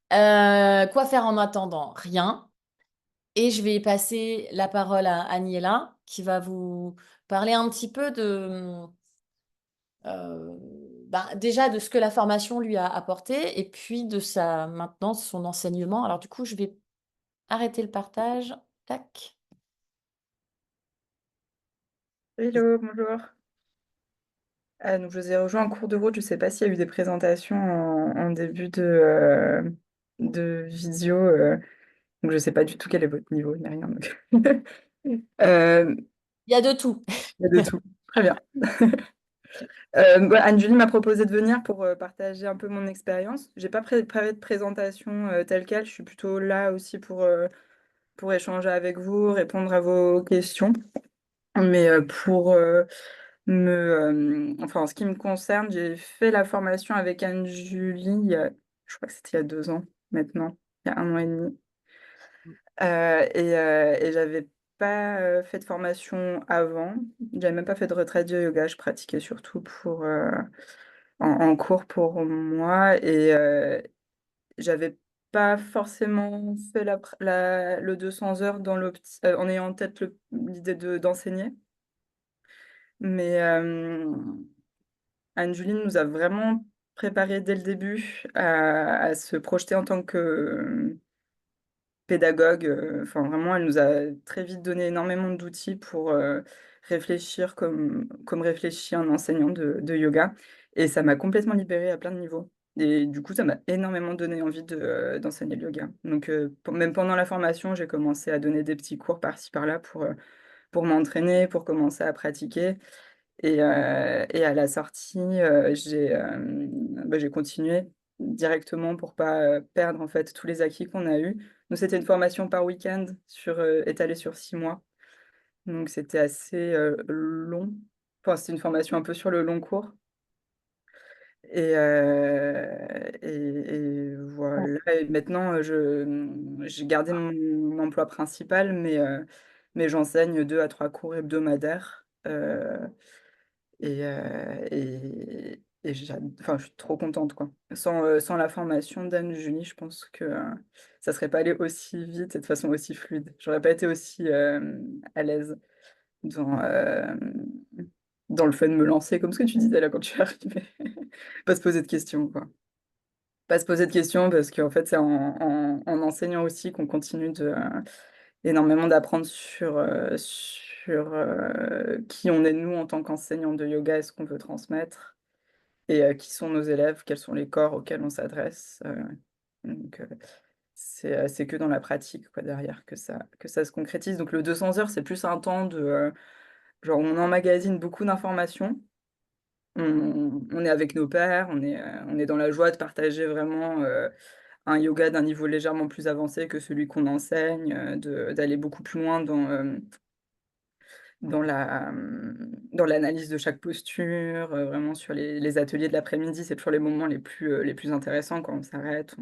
Quoi faire en attendant? Rien. Et je vais passer la parole à Aniela, qui va vous parler un petit peu euh, déjà de ce que la formation lui a apporté, et puis de sa maintenance, son enseignement. Alors du coup, je vais arrêter le partage. Tac. Hello, bonjour. Donc je vous ai rejoint en cours de route. Je ne sais pas s'il y a eu des présentations en début de visio. Donc je ne sais pas du tout quel est votre niveau, ni rien. Donc. Euh, Il y a de tout. il y a de tout. Très bien. Anne-Julie m'a proposé de venir pour partager un peu mon expérience. J'ai pas préparé de présentation telle quelle. Je suis plutôt là aussi pour échanger avec vous, répondre à vos questions. Mais enfin, en ce qui me concerne, j'ai fait la formation avec Anne-Julie, je crois que c'était il y a 2 ans maintenant, il y a 1 an et demi. Et j'avais pas fait de formation avant. J'avais même pas fait de retraite de yoga. Je pratiquais surtout en cours pour moi. Et j'avais pas forcément fait le 200 heures en ayant en tête l'idée d'enseigner. Mais Anne-Julie nous a vraiment préparé dès le début à se projeter en tant que pédagogue. Enfin, vraiment, elle nous a très vite donné énormément d'outils pour réfléchir comme réfléchit un enseignant de yoga. Et ça m'a complètement libérée à plein de niveaux. Et du coup, ça m'a énormément donné envie d'enseigner le yoga. Donc, même pendant la formation, j'ai commencé à donner des petits cours par-ci, par-là pour m'entraîner, pour commencer à pratiquer. Et à la sortie, j'ai continué directement pour pas perdre en fait tous les acquis qu'on a eus. Nous, c'était une formation par week-end étalée sur 6 mois. Donc, c'était assez long. Enfin, c'était une formation un peu sur le long cours. Et voilà. Et maintenant, j'ai gardé mon emploi principal, mais j'enseigne 2 à 3 cours hebdomadaires. Enfin, je suis trop contente, quoi. Sans la formation d'Anne-Julie, je pense que ça serait pas allé aussi vite et de façon aussi fluide. J'aurais pas été aussi à l'aise dans, euh, dans le fait de me lancer, comme ce que tu disais là quand tu es arrivée. Pas se poser de questions, quoi. Pas se poser de questions parce qu'en fait, c'est en enseignant aussi qu'on continue énormément d'apprendre sur qui on est nous en tant qu'enseignants de yoga et ce qu'on veut transmettre et qui sont nos élèves, quels sont les corps auxquels on s'adresse. Donc, c'est que dans la pratique quoi, derrière que ça se concrétise. Donc le 200 heures, c'est plus un temps genre on emmagasine beaucoup d'informations. On est avec nos pairs, on est dans la joie de partager vraiment un yoga d'un niveau légèrement plus avancé que celui qu'on enseigne, d'aller beaucoup plus loin dans l'analyse de chaque posture, vraiment sur les ateliers de l'après-midi, c'est toujours les moments les plus intéressants quand on s'arrête,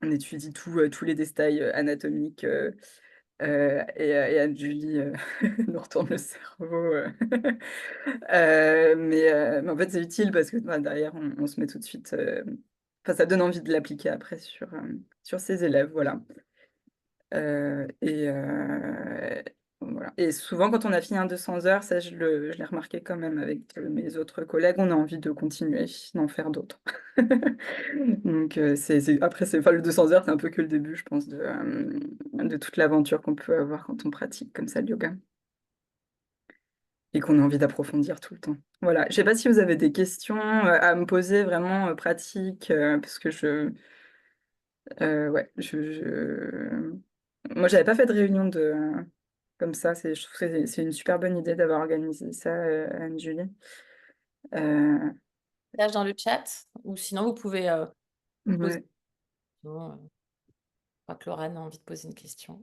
on étudie tous les détails anatomiques, et Anne-Julie nous retourne le cerveau. Mais en fait, c'est utile parce que bah, derrière, on se met tout de suite. Enfin, ça donne envie de l'appliquer après sur ses élèves, voilà. Voilà. Et souvent, quand on a fini un 200 heures, ça, je l'ai remarqué quand même avec mes autres collègues, on a envie de continuer, d'en faire d'autres. Donc, après, enfin, le 200 heures, c'est un peu que le début, je pense, de toute l'aventure qu'on peut avoir quand on pratique comme ça le yoga et qu'on a envie d'approfondir tout le temps. Voilà. Je sais pas si vous avez des questions à me poser vraiment pratiques, parce que ouais, Moi, j'avais pas fait de réunion comme ça. Je trouve que c'est une super bonne idée d'avoir organisé ça, Anne-Julie. Euh, Message dans le chat, ou sinon vous pouvez poser ouais. une question. Je crois que Laurent a envie de poser une question.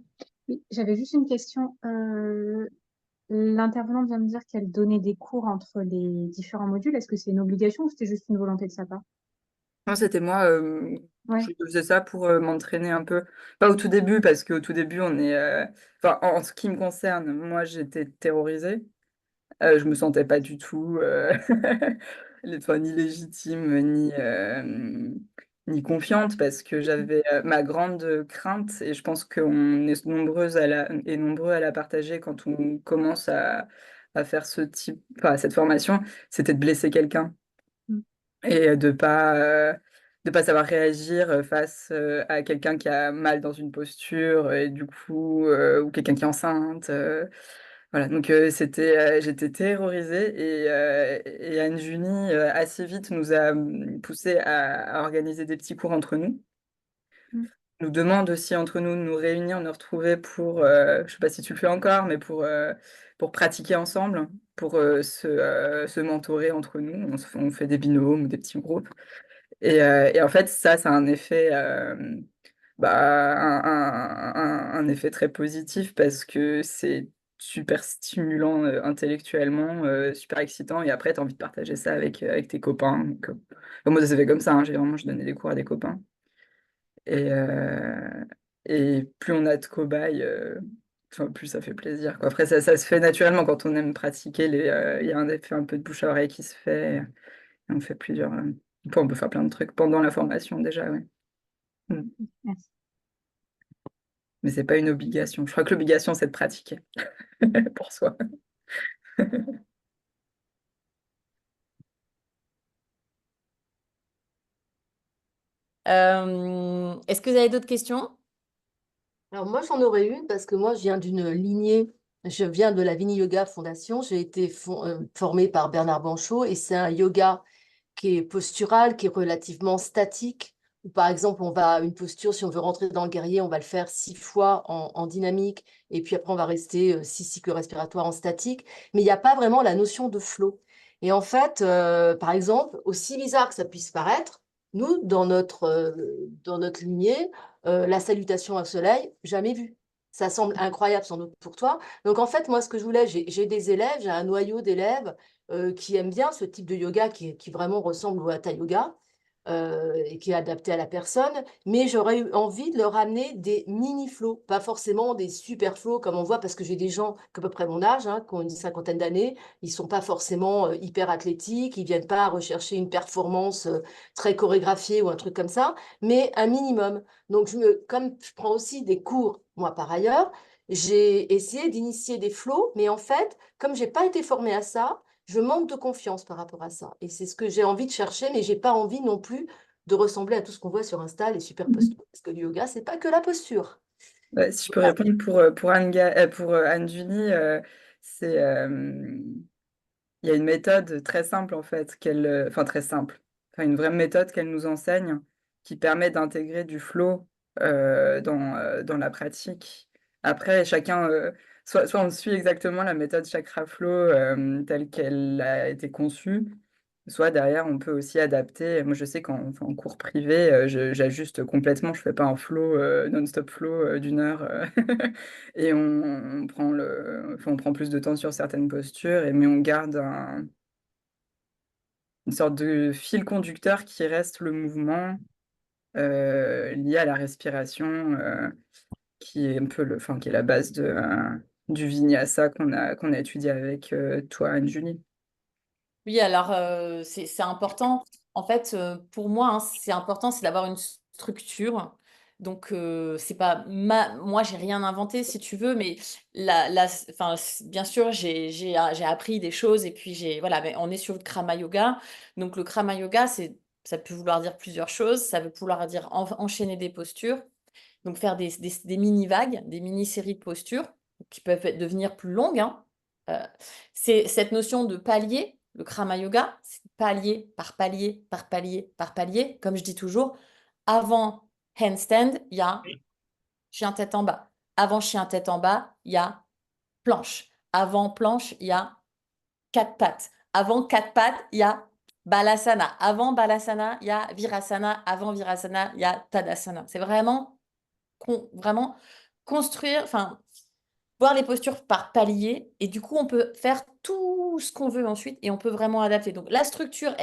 Oui, j'avais juste une question. L'intervenante vient de dire qu'elle donnait des cours entre les différents modules. Est-ce que c'est une obligation ou c'était juste une volonté de sa part? Non, c'était moi, Ouais. je faisais ça pour m'entraîner un peu. Pas au tout début, parce qu'au tout début, on est. Enfin, en ce qui me concerne, moi, j'étais terrorisée. Je me sentais pas du tout enfin, ni légitime, ni confiante, parce que j'avais ma grande crainte, et je pense qu'on est nombreux à la partager quand on commence à faire enfin, cette formation, c'était de blesser quelqu'un Mm. et de pas savoir réagir face à quelqu'un qui a mal dans une posture et du coup ou quelqu'un qui est enceinte. Voilà, donc j'étais terrorisée et Anne-Julie assez vite nous a poussé à organiser des petits cours entre nous. Mm. Nous demande aussi entre nous de nous réunir, de nous retrouver pour, je sais pas si tu le fais encore, mais pour pratiquer ensemble, pour se mentorer entre nous. On fait des binômes ou des petits groupes. Et en fait, ça a un effet, bah, un effet très positif parce que c'est super stimulant intellectuellement, super excitant. Et après, tu as envie de partager ça avec tes copains. Donc, moi, ça s'est fait comme ça. Hein. Je donnais des cours à des copains. Et, euh, et plus on a de cobayes, enfin, plus ça fait plaisir, quoi. Après, ça se fait naturellement quand on aime pratiquer. Il y a un effet un peu de bouche à oreille qui se fait. Et on fait plusieurs. Enfin, on peut faire plein de trucs pendant la formation déjà, ouais. Mm. Merci. Mais c'est pas une obligation. Je crois que l'obligation, c'est de pratiquer pour soi. Est-ce que vous avez d'autres questions? Alors moi, j'en aurais une parce que moi, je viens d'une lignée, je viens de la Vini Yoga Fondation. J'ai été formée par Bernard Banchot et c'est un yoga qui est postural, qui est relativement statique. Où, par exemple, on va une posture, si on veut rentrer dans le guerrier, on va le faire 6 fois en dynamique et puis après, on va rester 6 cycles respiratoires en statique. Mais il n'y a pas vraiment la notion de flow. Et en fait, par exemple, aussi bizarre que ça puisse paraître, nous, dans notre lignée, la salutation au soleil, jamais vue. Ça semble incroyable sans doute pour toi. Donc en fait, moi, ce que je voulais, j'ai des élèves, j'ai un noyau d'élèves qui aiment bien ce type de yoga qui vraiment ressemble au hatha yoga et qui est adapté à la personne. Mais j'aurais eu envie de leur amener des mini-flows, pas forcément des super flows comme on voit, parce que j'ai des gens à peu près mon âge, hein, qui ont une cinquantaine d'années, ils sont pas forcément hyper athlétiques, ils viennent pas rechercher une performance très chorégraphiée ou un truc comme ça, mais un minimum. Donc, comme je prends aussi des cours, moi, par ailleurs, j'ai essayé d'initier des flows, mais en fait, comme j'ai pas été formée à ça, je manque de confiance par rapport à ça. Et c'est ce que j'ai envie de chercher, mais j'ai pas envie non plus de ressembler à tout ce qu'on voit sur Insta, les super postures. Parce que le yoga, c'est pas que la posture. Ouais, si je peux Voilà. répondre pour Anne-Julie, c'est il y a une méthode très simple en fait, enfin très simple, enfin une vraie méthode qu'elle nous enseigne qui permet d'intégrer du flow dans la pratique. Après, chacun, soit on suit exactement la méthode Chakra Flow telle qu'elle a été conçue, soit derrière on peut aussi adapter. Moi, je sais en cours privé, j'ajuste complètement. Je fais pas un flow non-stop flow d'1 heure et on prend plus de temps sur certaines postures, mais on garde une sorte de fil conducteur qui reste le mouvement lié à la respiration, qui est un peu enfin, qui est la base du vinyasa qu'on a étudié avec toi, Anne-Julie. Oui, alors c'est important. En fait, pour moi, hein, c'est important, c'est d'avoir une structure. Donc, c'est pas moi, j'ai rien inventé, si tu veux, mais enfin, bien sûr, j'ai appris des choses et puis voilà, mais on est sur le Krama Yoga. Donc, le Krama Yoga, ça peut vouloir dire plusieurs choses. Ça veut vouloir dire enchaîner des postures, donc faire des mini-vagues, des mini-séries de postures qui peuvent devenir plus longues, hein. C'est cette notion de palier, le Krama Yoga, c'est palier par palier, par palier, par palier. Comme je dis toujours, avant handstand, il y a chien tête en bas. Avant chien tête en bas, il y a planche. Avant planche, il y a 4 pattes. Avant 4 pattes, il y a balasana. Avant balasana, il y a virasana. Avant virasana, il y a tadasana. C'est vraiment, vraiment construire, enfin, voir les postures par palier. Et du coup, on peut faire tout ce qu'on veut ensuite et on peut vraiment adapter. Donc, la structure,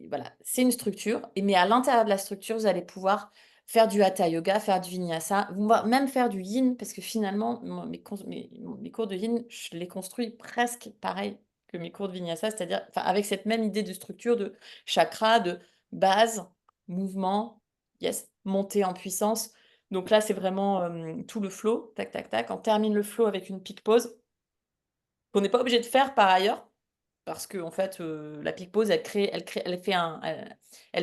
voilà, c'est une structure. Mais à l'intérieur de la structure, vous allez pouvoir faire du hatha yoga, faire du vinyasa, même faire du yin, parce que finalement, mes cours de yin, je les construis presque pareil que mes cours de vinyasa, c'est-à-dire avec cette même idée de structure, de chakra, de base, mouvement, yes, montée en puissance. Donc là, c'est vraiment tout le flow, tac, tac, tac. On termine le flow avec une peak pause qu'on n'est pas obligé de faire par ailleurs, parce que en fait, la peak pause, elle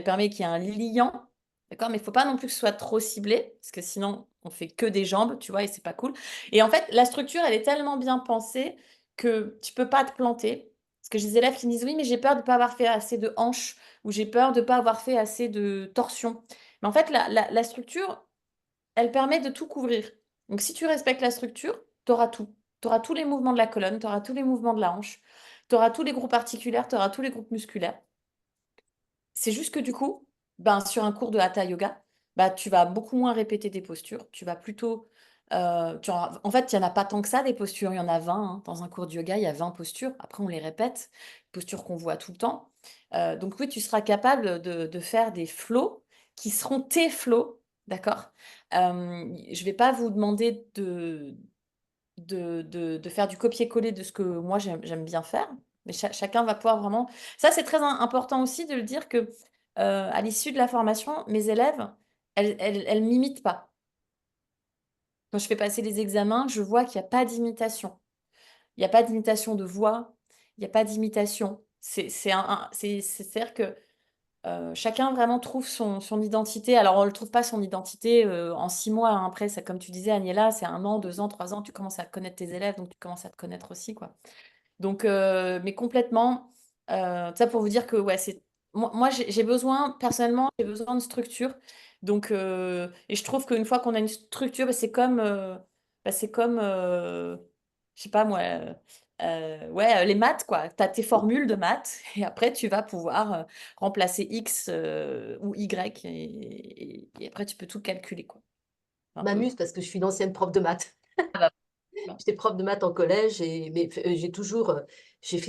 permet qu'il y ait un liant, d'accord? Mais il ne faut pas non plus que ce soit trop ciblé, parce que sinon, on fait que des jambes, tu vois, et c'est pas cool. Et en fait, la structure, elle est tellement bien pensée que tu peux pas te planter. Parce que j'ai des élèves qui me disent, oui, mais j'ai peur de ne pas avoir fait assez de hanches, ou j'ai peur de ne pas avoir fait assez de torsion. Mais en fait, la structure, elle permet de tout couvrir. Donc, si tu respectes la structure, tu auras tout. Tu auras tous les mouvements de la colonne, tu auras tous les mouvements de la hanche, tu auras tous les groupes articulaires, tu auras tous les groupes musculaires. C'est juste que du coup, sur un cours de Hatha Yoga, tu vas beaucoup moins répéter des postures. Tu vas plutôt... en fait, il n'y en a pas tant que ça, des postures. Il y en a 20. Hein. Dans un cours de yoga, il y a 20 postures. Après, on les répète, postures qu'on voit tout le temps. Donc oui, tu seras capable de faire des flows qui seront tes flows, d'accord? Je ne vais pas vous demander de faire du copier-coller de ce que moi j'aime bien faire, mais chacun va pouvoir vraiment... Ça, c'est très important aussi de le dire que à l'issue de la formation, mes élèves, elles m'imitent pas. Quand je fais passer les examens, je vois qu'il n'y a pas d'imitation. Il n'y a pas d'imitation de voix, il n'y a pas d'imitation. C'est-à-dire que chacun vraiment trouve son identité. Alors, on ne trouve pas son identité en 6 mois. Hein. Après, ça, comme tu disais, Agnella, c'est 1 an, 2 ans, 3 ans, tu commences à connaître tes élèves, donc tu commences à te connaître aussi, quoi. Donc, mais complètement, ça pour vous dire que, ouais, moi j'ai besoin, personnellement, j'ai besoin de structure. Donc, et je trouve qu'une fois qu'on a une structure, c'est comme, je sais pas moi, ouais, les maths, quoi. Tu as tes formules de maths et après, tu vas pouvoir remplacer X ou Y et après, tu peux tout calculer, quoi. Je m'amuse parce que je suis une ancienne prof de maths. J'étais prof de maths en collège, mais j'ai toujours,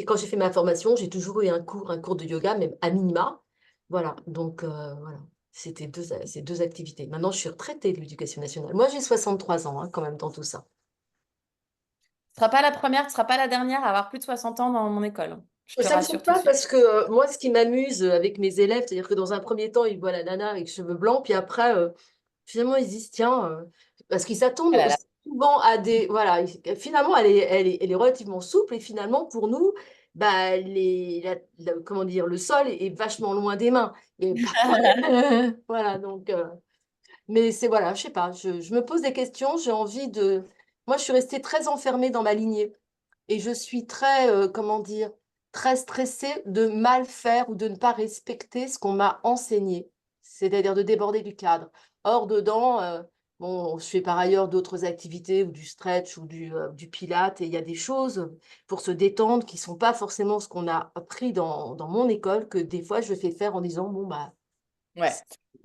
quand j'ai fait ma formation, j'ai toujours eu un cours de yoga, même à minima. Voilà, donc voilà, c'était ces deux activités. Maintenant, je suis retraitée de l'éducation nationale. Moi, j'ai 63 ans hein, quand même dans tout ça. Tu ne seras pas la première, tu ne seras pas la dernière à avoir plus de 60 ans dans mon école. Je te Ça ne me rassure choque tout de pas suite. parce que moi, ce qui m'amuse avec mes élèves, c'est-à-dire que dans un premier temps, ils voient la nana avec cheveux blancs, puis après, finalement, ils disent, tiens, parce qu'ils Ah s'attendent là là. souvent à des... Voilà, finalement, elle est relativement souple et finalement, pour nous, bah, comment dire, le sol est vachement loin des mains. Et parfois, voilà, donc... mais c'est, voilà, je sais pas, je me pose des questions, j'ai envie de... Moi, je suis restée très enfermée dans ma lignée et je suis très, comment dire, très stressée de mal faire ou de ne pas respecter ce qu'on m'a enseigné, c'est-à-dire de déborder du cadre. Or, dedans, bon, je fais par ailleurs d'autres activités ou du stretch ou du pilate et il y a des choses pour se détendre qui sont pas forcément ce qu'on a appris dans mon école que des fois je fais faire en disant, bon, bah, Ouais.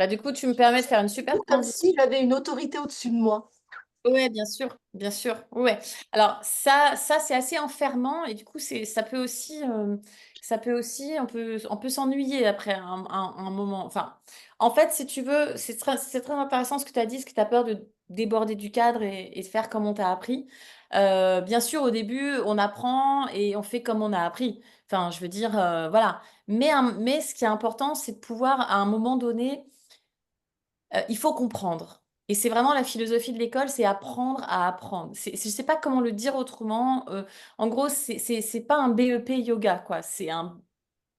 Du coup, tu me permets de faire une super comme transition. si j'avais une autorité au-dessus de moi. Ouais, bien sûr, bien sûr. Ouais. Alors ça c'est assez enfermant et du coup ça peut aussi on peut s'ennuyer après un moment. Enfin, en fait, si tu veux, c'est très intéressant ce que tu as dit, ce que tu as peur de déborder du cadre et de faire comme on t'a appris. Bien sûr, au début, on apprend et on fait comme on a appris. Enfin, je veux dire, voilà. Mais ce qui est important, c'est de pouvoir à un moment donné il faut comprendre. Et c'est vraiment la philosophie de l'école, c'est apprendre à apprendre. Je ne sais pas comment le dire autrement. En gros, c'est pas un BEP yoga, quoi. C'est un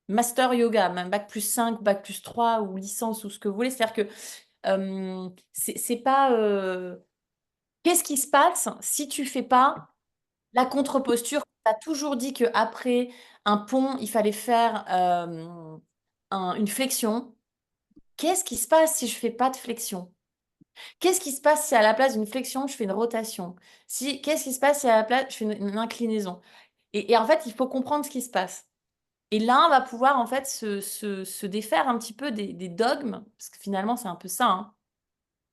master yoga, même bac+5, bac+3 ou licence ou ce que vous voulez. C'est-à-dire que c'est pas... qu'est-ce qui se passe si tu fais pas la contre-posture? Tu as toujours dit qu'après un pont, il fallait faire une flexion. Qu'est-ce qui se passe si je fais pas de flexion? Qu'est-ce qui se passe si à la place d'une flexion, je fais une rotation? Qu'est-ce qui se passe si à la place, je fais une inclinaison? Et en fait, il faut comprendre ce qui se passe. Et là, on va pouvoir en fait se défaire un petit peu des dogmes, parce que finalement, c'est un peu ça, hein.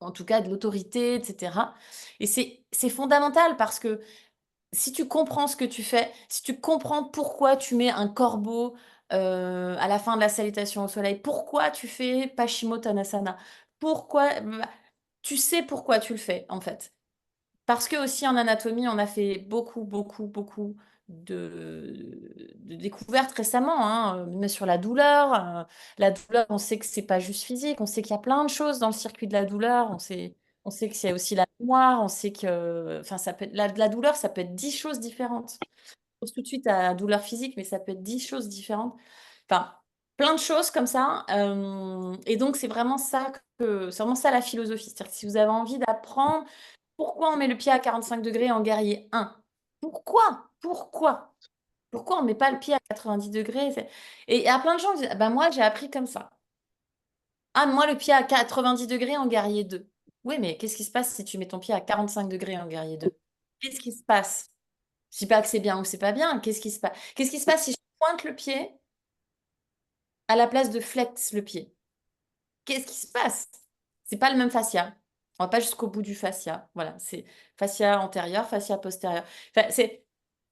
En tout cas de l'autorité, etc. Et c'est fondamental parce que si tu comprends ce que tu fais, si tu comprends pourquoi tu mets un corbeau à la fin de la salutation au soleil, pourquoi tu fais Paschimottanasana, pourquoi, bah, tu sais pourquoi tu le fais en fait. Parce que aussi en anatomie, on a fait beaucoup, beaucoup, beaucoup de découvertes récemment, hein, même sur la douleur. La douleur, on sait que c'est pas juste physique, on sait qu'il y a plein de choses dans le circuit de la douleur. On sait qu'il y a aussi la mémoire, on sait que, enfin, ça peut être, la douleur, ça peut être 10 choses différentes. On pense tout de suite à la douleur physique, mais ça peut être 10 choses différentes. Enfin, plein de choses comme ça. Et donc, c'est vraiment ça la philosophie. C'est-à-dire que si vous avez envie d'apprendre pourquoi on met le pied à 45 degrés en guerrier 1? Pourquoi? Pourquoi? Pourquoi on ne met pas le pied à 90 degrés? Et il y a plein de gens qui disent, ah ben moi j'ai appris comme ça. Ah, moi le pied à 90 degrés en guerrier 2. Oui, mais qu'est-ce qui se passe si tu mets ton pied à 45 degrés en guerrier 2? Qu'est-ce qui se passe? Je dis pas que c'est bien ou c'est pas bien. Qu'est-ce qui se passe? Qu'est-ce qui se passe si je pointe le pied à la place de flex le pied? Qu'est-ce qui se passe? C'est pas le même fascia. On va pas jusqu'au bout du fascia. Voilà, c'est fascia antérieur, fascia postérieur. Enfin, c'est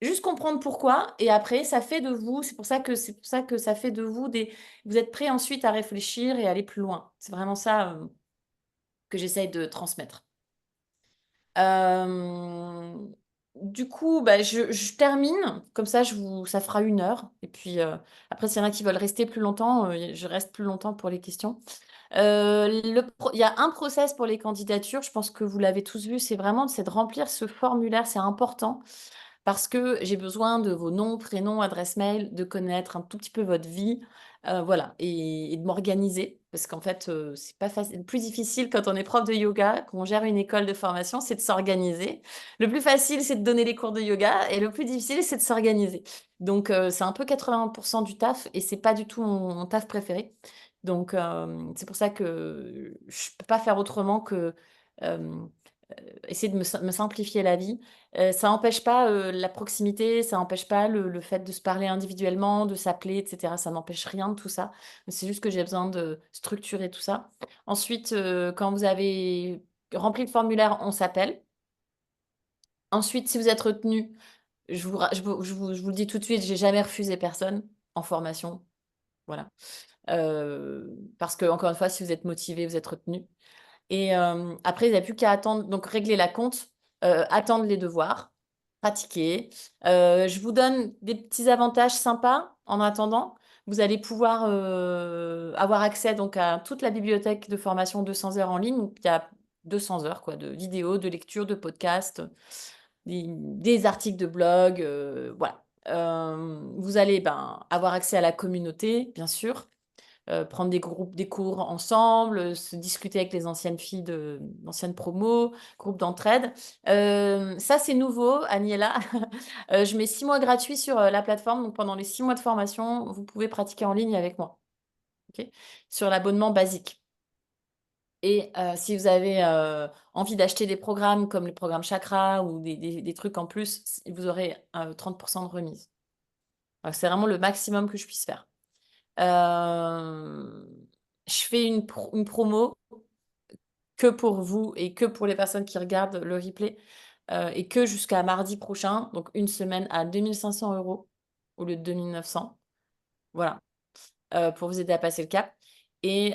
juste comprendre pourquoi et après ça fait de vous, c'est pour ça que ça fait de vous vous êtes prêts ensuite à réfléchir et aller plus loin. C'est vraiment ça que j'essaye de transmettre. Euh, Du coup, bah, je termine, comme ça, ça fera 1 heure. Et puis, après, s'il y en a qui veulent rester plus longtemps, je reste plus longtemps pour les questions. Il y a un process pour les candidatures, je pense que vous l'avez tous vu, c'est de remplir ce formulaire, c'est important parce que j'ai besoin de vos noms, prénoms, adresse mail, de connaître un tout petit peu votre vie, voilà, et de m'organiser parce qu'en fait, c'est pas facile. Le plus difficile quand on est prof de yoga, qu'on gère une école de formation, c'est de s'organiser. Le plus facile, c'est de donner les cours de yoga et le plus difficile, c'est de s'organiser. Donc, c'est un peu 80% du taf et c'est pas du tout mon taf préféré. Donc, c'est pour ça que je peux pas faire autrement que euh, essayer de me simplifier la vie. Ça n'empêche pas la proximité, ça n'empêche pas le fait de se parler individuellement, de s'appeler, etc. Ça n'empêche rien de tout ça. C'est juste que j'ai besoin de structurer tout ça. Ensuite, quand vous avez rempli le formulaire, on s'appelle. Ensuite, si vous êtes retenu, je vous le dis tout de suite, j'ai jamais refusé personne en formation. Voilà. Parce que, encore une fois, si vous êtes motivé, vous êtes retenu. Et après, il n'y a plus qu'à attendre, donc régler la compte, attendre les devoirs, pratiquer. Je vous donne des petits avantages sympas en attendant. Vous allez pouvoir avoir accès donc à toute la bibliothèque de formation 200 heures en ligne. Donc, il y a 200 heures quoi, de vidéos, de lectures, de podcasts, des articles de blog. Voilà. Vous allez avoir accès à la communauté, bien sûr. Prendre des cours ensemble, se discuter avec les anciennes filles d'anciennes promos, groupe d'entraide. Ça, c'est nouveau, Aniela. Je mets 6 mois gratuits sur la plateforme. Donc, pendant les 6 mois de formation, vous pouvez pratiquer en ligne avec moi. Ok, sur l'abonnement basique. Et si vous avez envie d'acheter des programmes comme le programme Chakra ou des trucs en plus, vous aurez 30% de remise. C'est vraiment le maximum que je puisse faire. Euh, je fais une promo que pour vous et que pour les personnes qui regardent le replay et que jusqu'à mardi prochain, donc une semaine à 2500 € au lieu de 2900. Voilà, pour vous aider à passer le cap. Et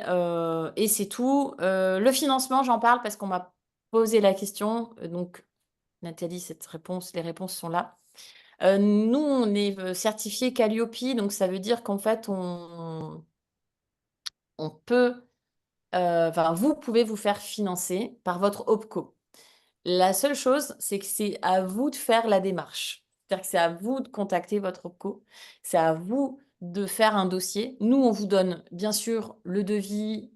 c'est tout. Le financement, j'en parle parce qu'on m'a posé la question. Donc, Nathalie, les réponses sont là. Nous, on est certifié Calliope, donc ça veut dire qu'en fait, on peut, enfin, vous pouvez vous faire financer par votre OPCO. La seule chose, c'est que c'est à vous de faire la démarche. C'est-à-dire que c'est à vous de contacter votre OPCO. C'est à vous de faire un dossier. Nous, on vous donne bien sûr le devis,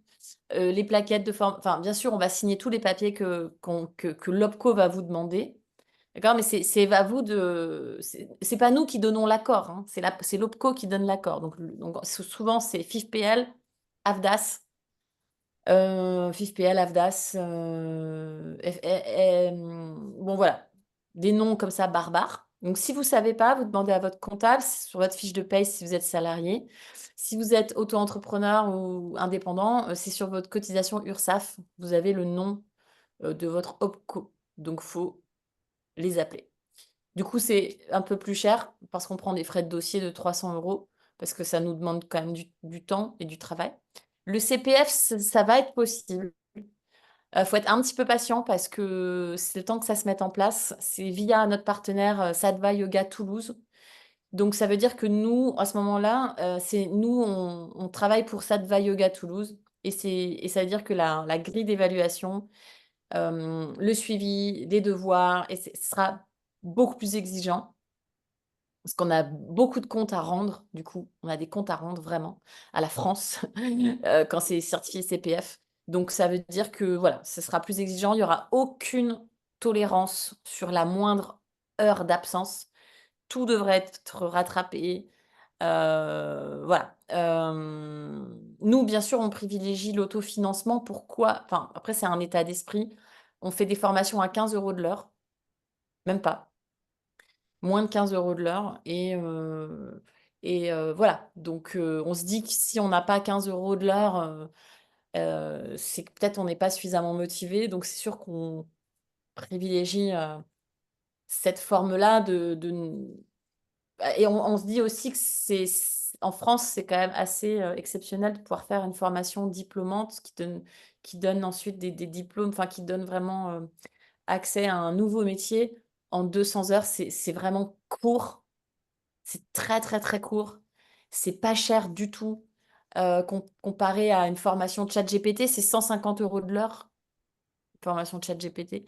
les plaquettes de forme. Enfin, bien sûr, on va signer tous les papiers que l'OPCO va vous demander. D'accord? Mais c'est à vous de. C'est pas nous qui donnons l'accord, hein. C'est l'OPCO qui donne l'accord. Donc, souvent, c'est FIFPL, AFDAS. FIFPL, AFDAS, bon voilà, des noms comme ça barbares. Donc si vous ne savez pas, vous demandez à votre comptable sur votre fiche de paye si vous êtes salarié. Si vous êtes auto-entrepreneur ou indépendant, c'est sur votre cotisation URSSAF. Vous avez le nom de votre OPCO. Donc il faut les appeler. Du coup, c'est un peu plus cher parce qu'on prend des frais de dossier de 300 € parce que ça nous demande quand même du temps et du travail. Le CPF, ça va être possible. Faut être un petit peu patient parce que c'est le temps que ça se mette en place. C'est via notre partenaire Sattva Yoga Toulouse. Donc, ça veut dire que nous, à ce moment-là, on travaille pour Sattva Yoga Toulouse. Et ça veut dire que la grille d'évaluation, le suivi, les devoirs, ce sera beaucoup plus exigeant. Parce qu'on a beaucoup de comptes à rendre, du coup, on a des comptes à rendre vraiment à la France quand c'est certifié CPF. Donc ça veut dire que voilà, ce sera plus exigeant, il n'y aura aucune tolérance sur la moindre heure d'absence. Tout devrait être rattrapé. Voilà. Nous, bien sûr, on privilégie l'autofinancement. Pourquoi? Enfin, après, c'est un état d'esprit. On fait des formations à 15 € de l'heure, même pas moins de 15 € de l'heure et voilà. Donc on se dit que si on n'a pas 15 € de l'heure, c'est que peut-être on n'est pas suffisamment motivé. Donc c'est sûr qu'on privilégie, cette forme-là et on se dit aussi que en France, c'est quand même assez, exceptionnel de pouvoir faire une formation diplômante qui donne ensuite des diplômes, enfin qui donne vraiment, accès à un nouveau métier en 200 heures. C'est vraiment court. C'est très, très, très court. C'est pas cher du tout. Comparé à une formation ChatGPT, c'est 150 € de l'heure, formation ChatGPT.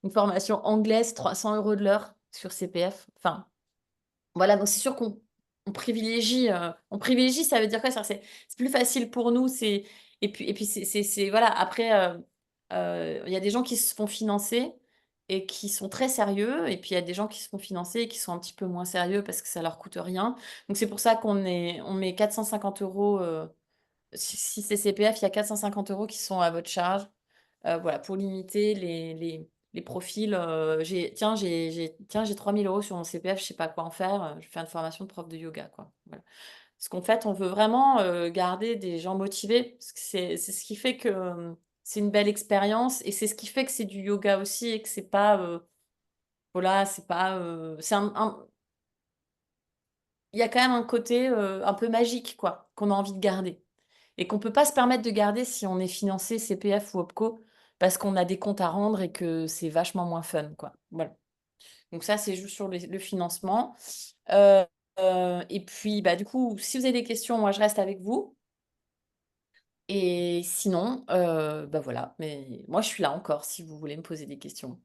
Une formation anglaise, 300 € de l'heure sur CPF. Enfin, voilà, donc c'est sûr on privilégie, ça veut dire quoi? C'est plus facile pour nous, et puis voilà, après, il y a des gens qui se font financer et qui sont très sérieux, et puis il y a des gens qui se font financer et qui sont un petit peu moins sérieux parce que ça leur coûte rien. Donc c'est pour ça on met 450 €, si c'est CPF, il y a 450 € qui sont à votre charge. Voilà, pour limiter les profils. J'ai 3 000 € sur mon CPF, je sais pas quoi en faire. Je fais une formation de prof de yoga, quoi. Voilà. Parce qu'en fait, on veut vraiment garder des gens motivés. Parce que c'est ce qui fait que c'est une belle expérience, et c'est ce qui fait que c'est du yoga aussi, et que c'est pas. Voilà, c'est pas. Il y a quand même un côté un peu magique, quoi, qu'on a envie de garder. Et qu'on peut pas se permettre de garder si on est financé CPF ou OPCO, parce qu'on a des comptes à rendre et que c'est vachement moins fun, quoi. Voilà. Donc ça, c'est juste sur le financement. Euh, et puis, bah, du coup, si vous avez des questions, moi, je reste avec vous. Et sinon, bah voilà. Mais moi, je suis là encore si vous voulez me poser des questions.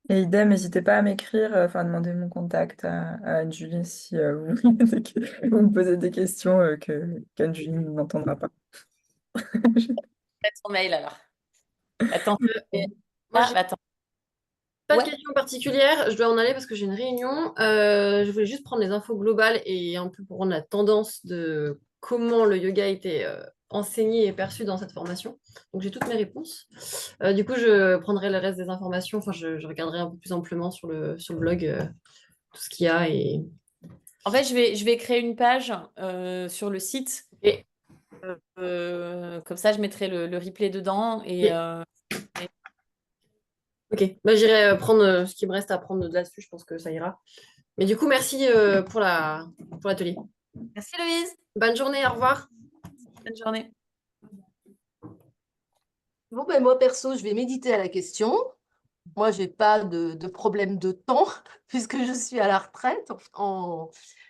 Et idem, n'hésitez pas à m'écrire, enfin demander mon contact à Anne-Julie si vous me posez des questions qu'Anne-Julie n'entendra pas. Faites son mail alors. Attends. Moi, Ah, j'ai bah, attends. pas de Ouais. questions particulières. Je dois en aller parce que j'ai une réunion. Je voulais juste prendre les infos globales et un peu prendre la tendance de comment le yoga était enseigné et perçu dans cette formation. Donc, j'ai toutes mes réponses. Du coup, je prendrai le reste des informations. Enfin, je regarderai un peu plus amplement sur le blog tout ce qu'il y a. En fait, je vais créer une page sur le site. Et, Comme ça, je mettrai le replay dedans. et- ok, bah, j'irai prendre ce qui me reste à prendre de là-dessus. Je pense que ça ira. Mais du coup, merci pour l'atelier. Merci Louise. Bonne journée, au revoir. Bonne journée. Bon, ben moi, perso, je vais méditer à la question. Moi, je n'ai pas de problème de temps puisque je suis à la retraite.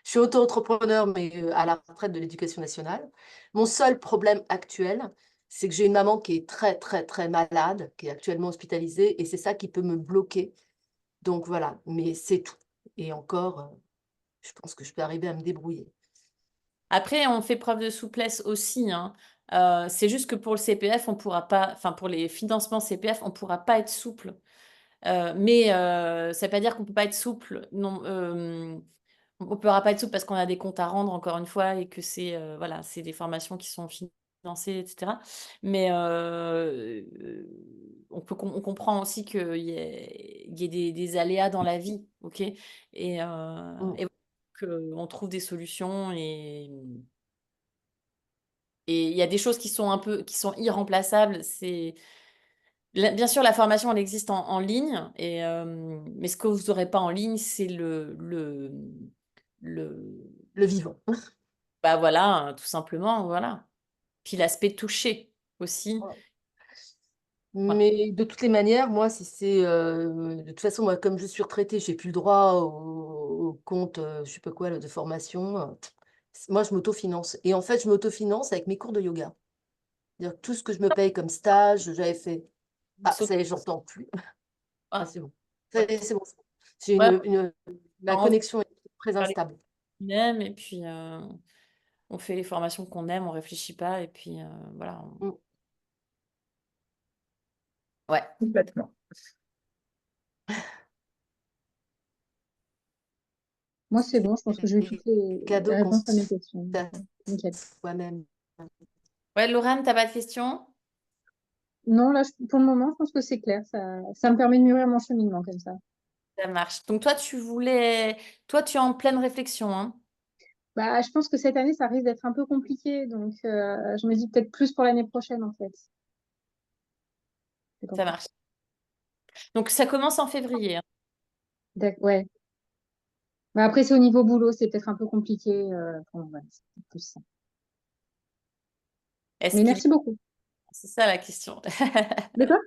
Je suis auto-entrepreneur, mais à la retraite de l'éducation nationale. Mon seul problème actuel, c'est que j'ai une maman qui est très, très, très malade, qui est actuellement hospitalisée, et c'est ça qui peut me bloquer. Donc voilà, mais c'est tout. Et encore, je pense que je peux arriver à me débrouiller. Après, on fait preuve de souplesse aussi, hein. C'est juste que pour le CPF, on pourra pas, enfin pour les financements CPF, on pourra pas être souple. Mais ça ne veut pas dire qu'on peut pas être souple. Non, On ne paiera pas de sous parce qu'on a des comptes à rendre, encore une fois, et que c'est voilà, c'est des formations qui sont financées, etc. Mais on comprend aussi qu'il y ait des aléas dans la vie, ok? Mm. Et qu'on trouve des solutions et il y a des choses qui sont irremplaçables. Bien sûr, la formation, elle existe en ligne, mais ce que vous n'aurez pas en ligne, c'est le, Le vivant. bah voilà, tout simplement, voilà. Puis l'aspect touché aussi. Voilà. Mais de toutes les manières, moi, si c'est de toute façon, moi, comme je suis retraitée, j'ai plus le droit au compte, je sais pas quoi, là, de formation. Moi, je m'autofinance. Et en fait, je m'autofinance avec mes cours de yoga. C'est-à-dire que tout ce que je me paye comme stage, j'avais fait. Ah, ça y est, j'entends plus. Ah, Ah, c'est bon. Ça y est, c'est bon. J'ai ouais, ma on connexion est très fait les instable. qu'on aime et puis on fait les formations qu'on aime, on réfléchit pas et puis voilà. Mm. Ouais, Complètement. Moi, c'est bon, je pense que j'ai eu C'est toutes les cadeau qu'on réponses à mes se questions. fait à Nickel. soi-même. ouais, Laurent, t'as pas de questions? Non, là, pour le moment, je pense que c'est clair. Ça me permet de mûrir mon cheminement comme ça. Ça marche. Donc toi, tu es en pleine réflexion, hein? Bah, je pense que cette année, ça risque d'être un peu compliqué. Donc, je me dis peut-être plus pour l'année prochaine, en fait. C'est pour Ça ça. marche. Donc ça commence en février, hein. Ouais. Mais après, c'est au niveau boulot, c'est peut-être un peu compliqué. Voilà, c'est plus ça. Est-ce Mais qu'il... merci beaucoup. C'est ça la question. De quoi?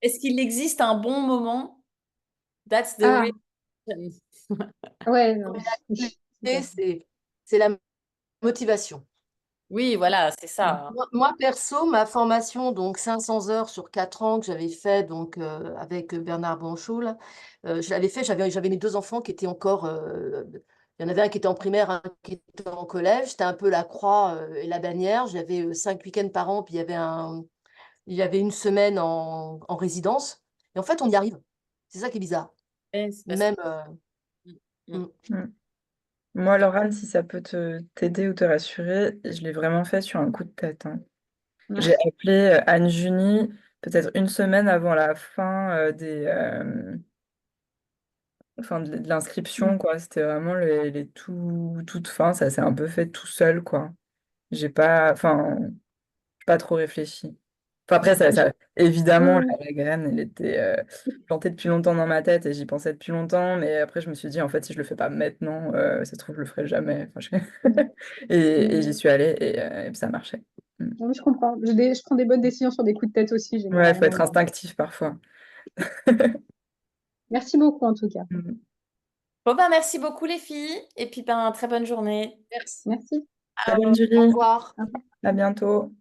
Est-ce qu'il existe un bon moment? That's the Ah, real question. ouais. Non, Non. mais la clé, Ok. c'est la motivation. Oui, voilà, c'est ça, hein. Moi, perso, ma formation, donc 500 heures sur 4 ans que j'avais fait donc, avec Bernard Banchot, là, je l'avais fait, j'avais mes 2 enfants qui étaient encore, il y en avait un qui était en primaire, un qui était en collège, c'était un peu la croix et la bannière, j'avais 5 week-ends par an, puis il y avait une semaine en résidence, et en fait, on y arrive. C'est ça qui est bizarre. Ouais, c'est parce que... Même, Mm, mm. mm, Mm. Moi, Laurent, si ça peut t'aider ou te rassurer, je l'ai vraiment fait sur un coup de tête, hein. J'ai appelé Anne Juni peut-être une semaine avant la fin de l'inscription, quoi. C'était vraiment les toutes fins, ça s'est un peu fait tout seul, quoi. J'ai pas trop réfléchi. Enfin, après, évidemment, Ouais. la graine, elle était plantée depuis longtemps dans ma tête et j'y pensais depuis longtemps, mais après, je me suis dit, en fait, si je le fais pas maintenant, ça se trouve, je le ferai jamais. Enfin, et j'y suis allée et ça marchait. Mm. Non, je comprends. Je prends des bonnes décisions sur des coups de tête aussi, Ouais, il faut généralement. être instinctif parfois. Merci beaucoup, en tout cas. Mm. Bon, ben, merci beaucoup les filles. Et puis, ben, très bonne journée. merci. Merci. Salut Au Julie, revoir. à bientôt.